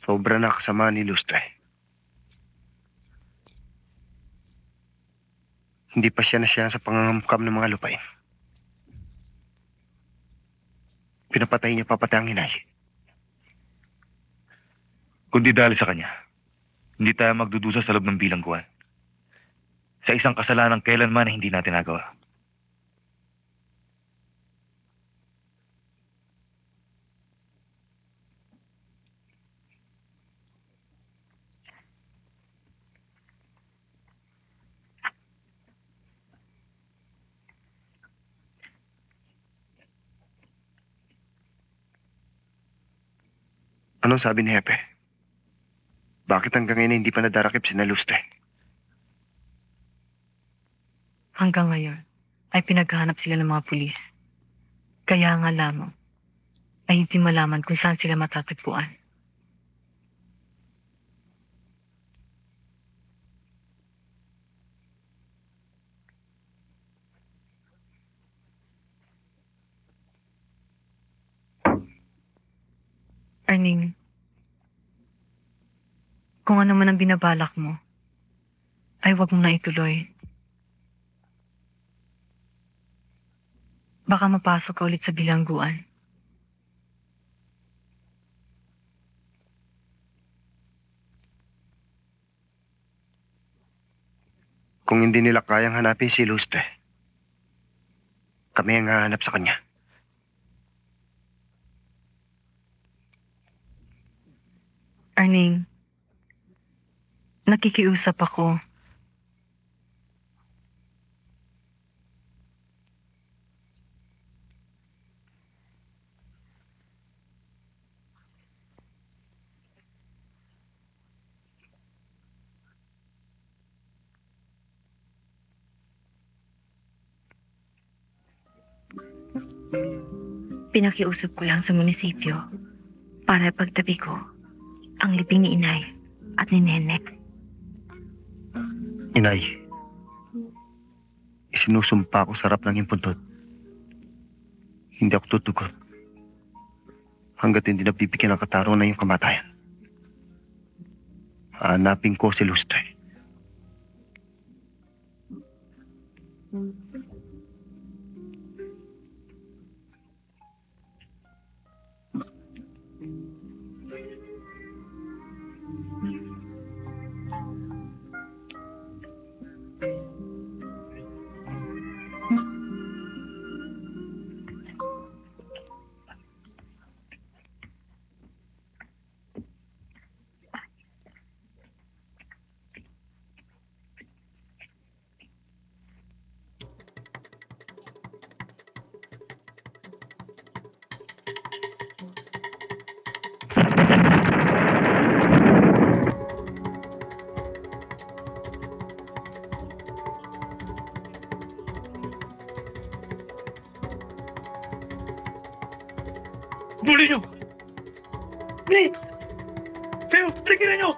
Sobra na kasama ni Lustre. Hindi pa siya sa pangangamkam ng mga lupain. Pinapatay niya papatay ang inay. Kundi dahil sa kanya, hindi tayo magdudusa sa loob ng bilangguan. Sa isang kasalanan kailanman na hindi natin nagawa. Anong sabi ni Hepe? Bakit hanggang ngayon hindi pa nadarakip si Lustre? Hanggang ngayon ay pinaghahanap sila ng mga pulis. Kaya nga lamang ay hindi malaman kung saan sila matatagpuan. Arning, kung ano man ang binabalak mo, ay wag mo na ituloy. Baka mapasok ka ulit sa bilangguan. Kung hindi nila kayang hanapin si Lustre, kami ang hahanap sa kanya. Arning, nakikiusap ako. Pinakiusap ko lang sa munisipyo para pagtabi ko ang libing ni Inay at ni Nene. Inay, isinusumpa ko sa harap ng impuntot. Hindi ako tutugon hanggat hindi nabibigyan ng katarungan na yung kamatayan. Hanapin ko si Lustre. Bully nyo! Hey! Kayo, tigilan nyo!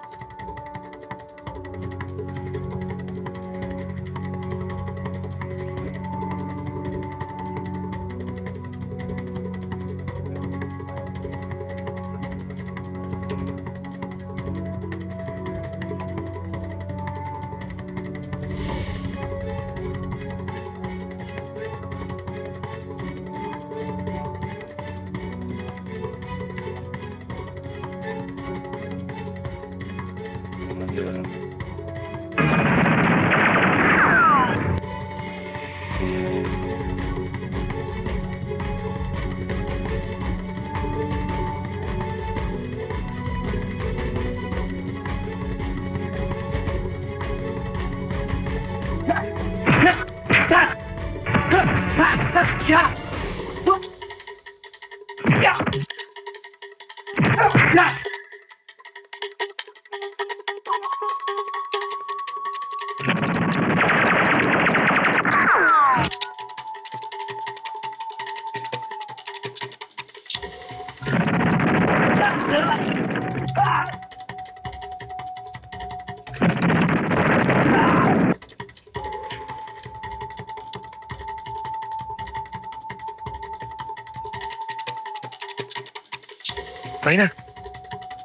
Tayo na.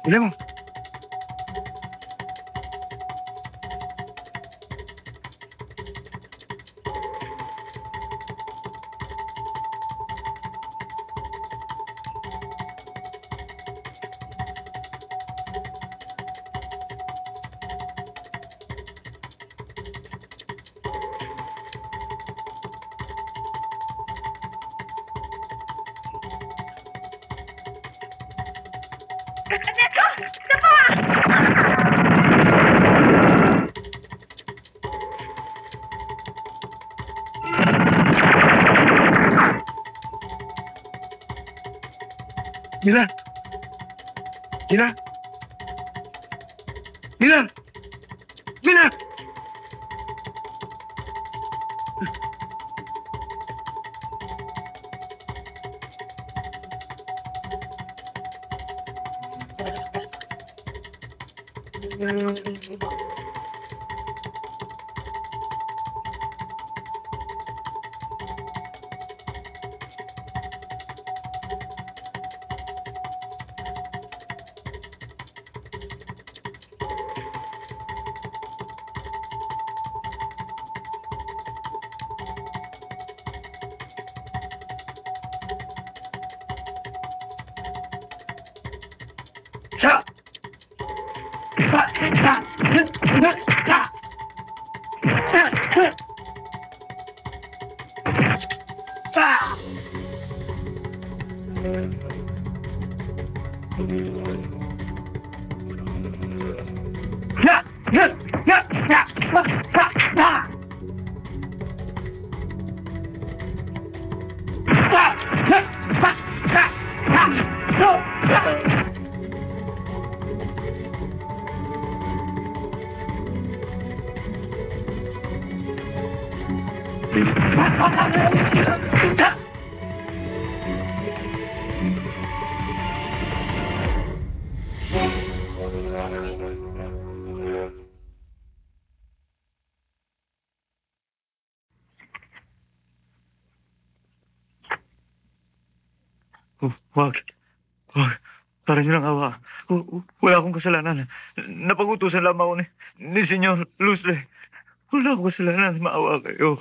Bilang mo. Mila! Mila! Mila! Mila! Wag. Wag. Tara niyo ng awa. Wala akong kasalanan. Napag-utusan lamang ako ni Senyor Lustre. Wala akong kasalanan. Maawa kayo.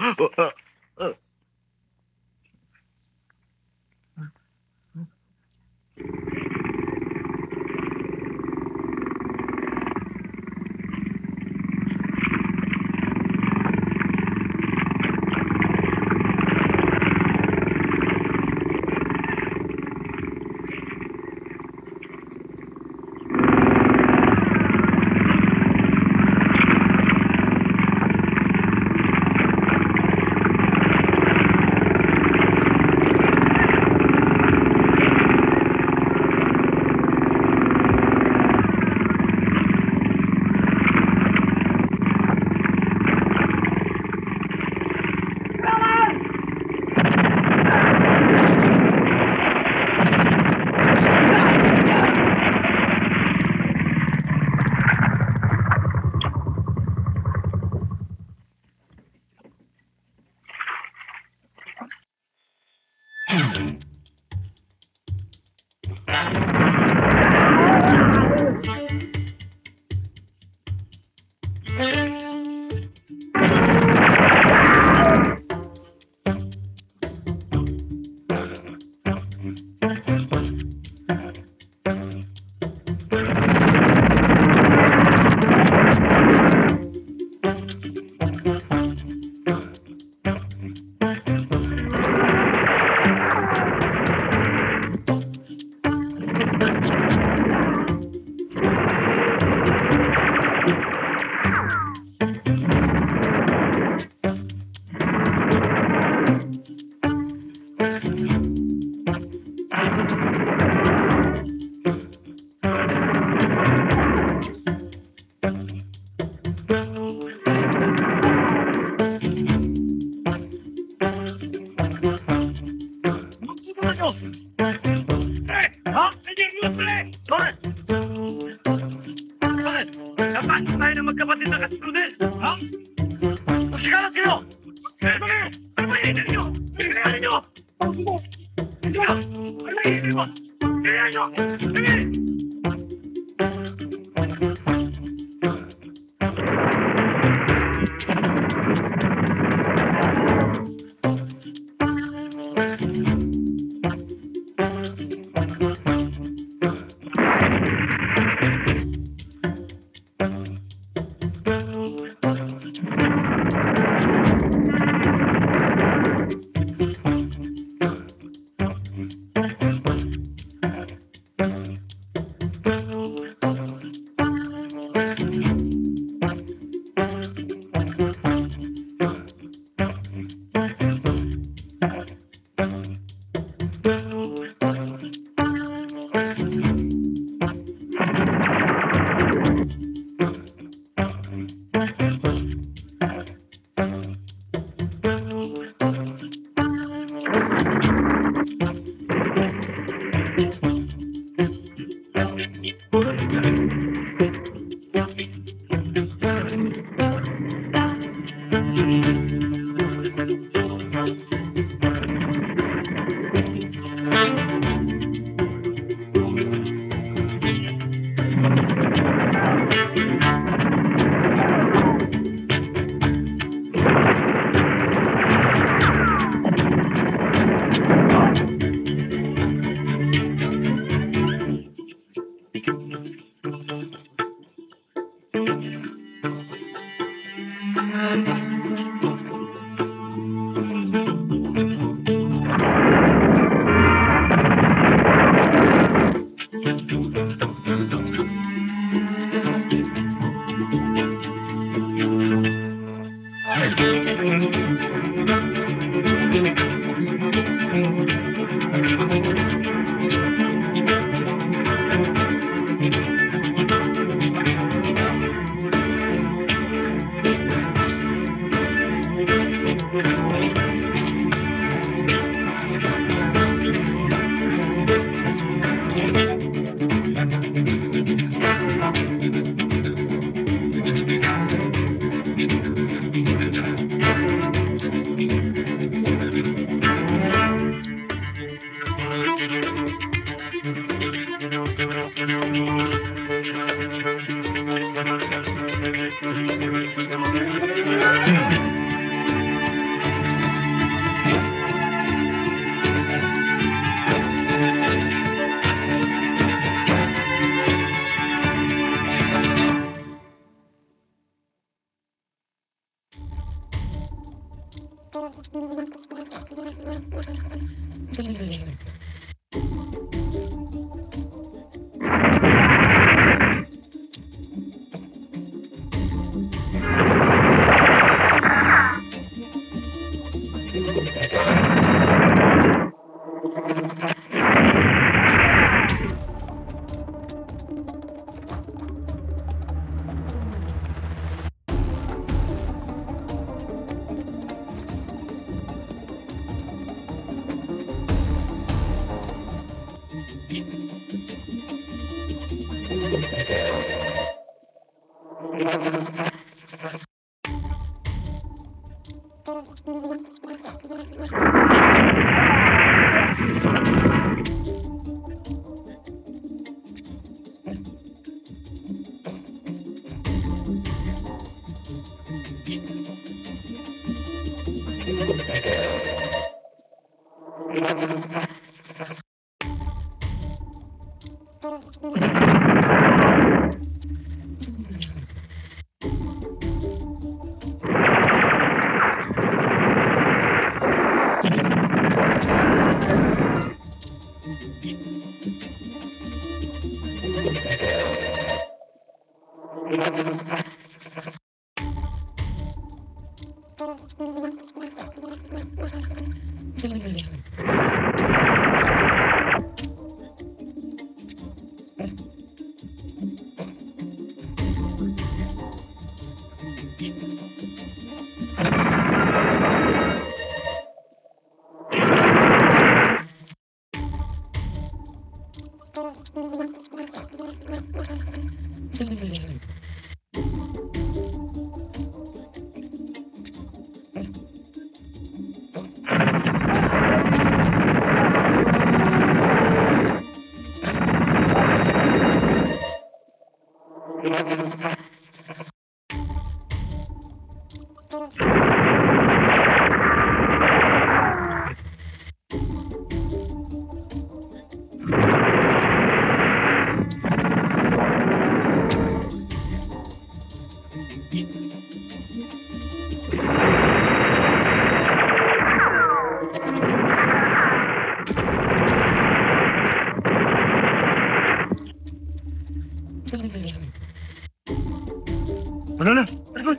Manolo! Manolo!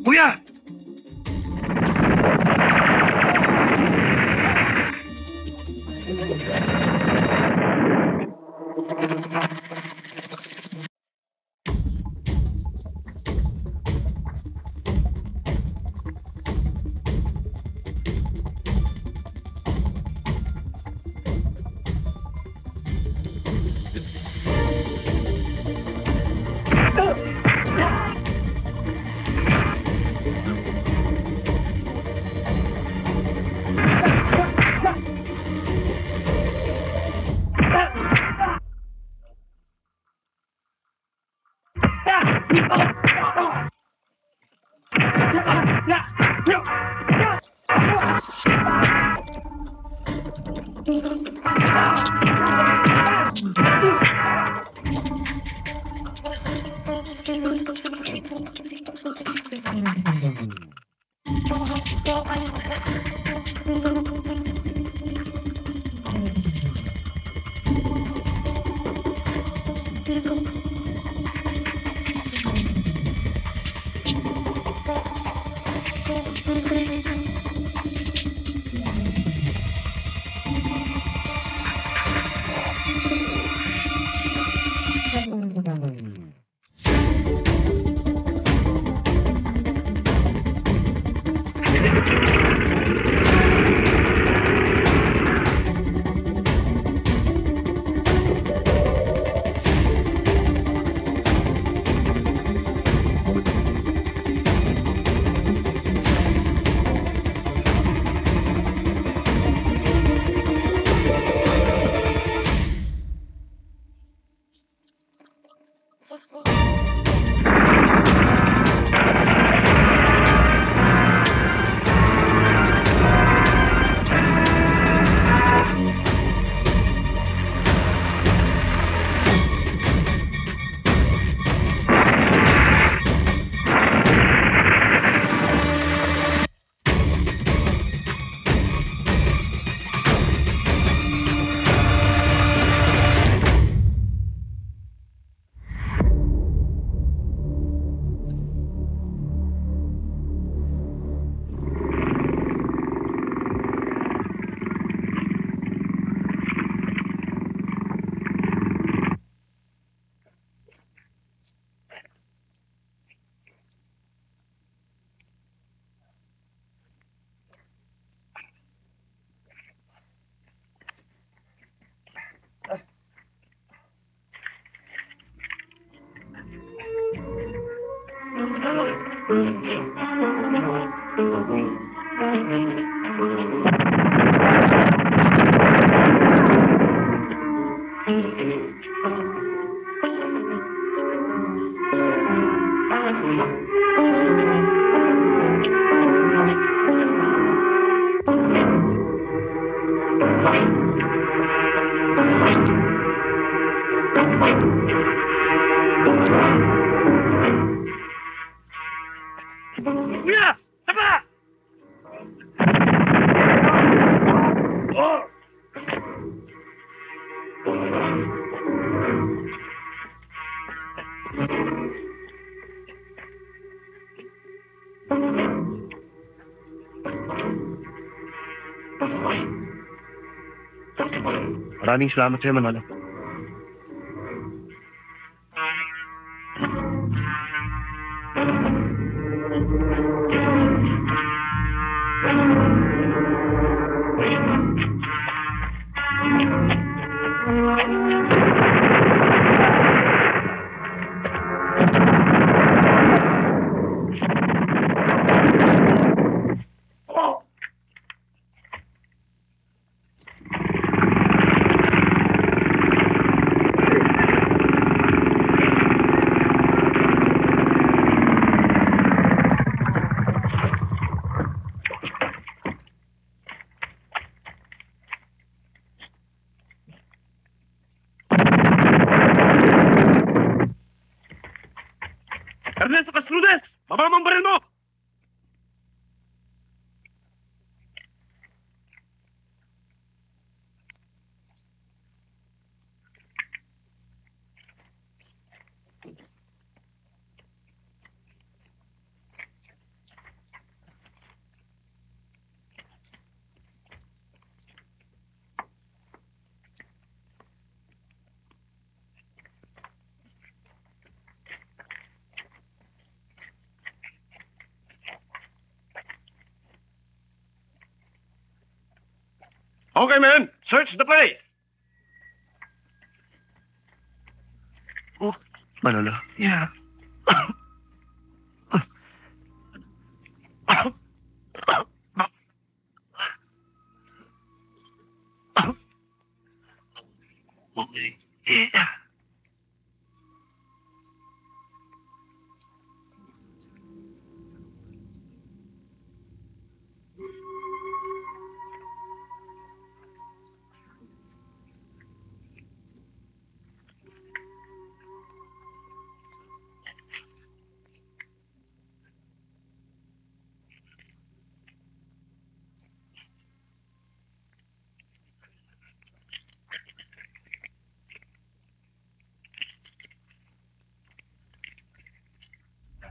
Kuya! Kuya! Tama! Oh! Maraming salamat sa'yo, Manolo. Ernesto Casludes! Baba mo ang baril mo! Okay, man. Search the place. Manolo? Yeah. Yeah.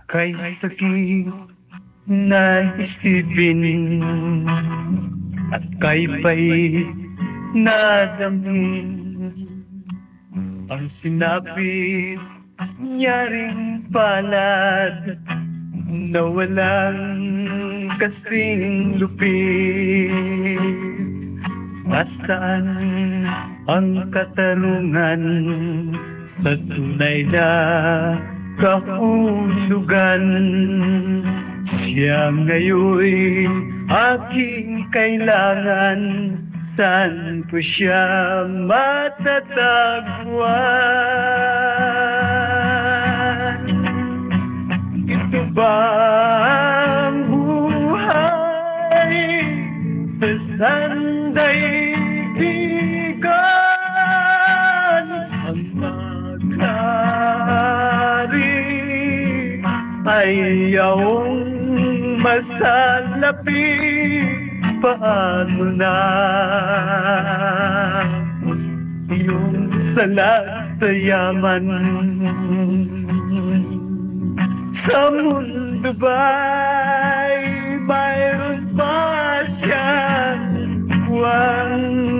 Kay sakit na isipin at kay pa'y nadamin ang sinapit niya ring palad na walang kasing lupit. Nasaan ang katarungan sa tunay na kahulugan? Siya ngayon aking kailangan, saan ko siya matatagpuan? Ito ba ang buhay sa sandaigdigan? Ang magkari ayaw masalapi, paano na yung salat sa yaman? Sa mundo ba'y mayroon pa siyang buwan?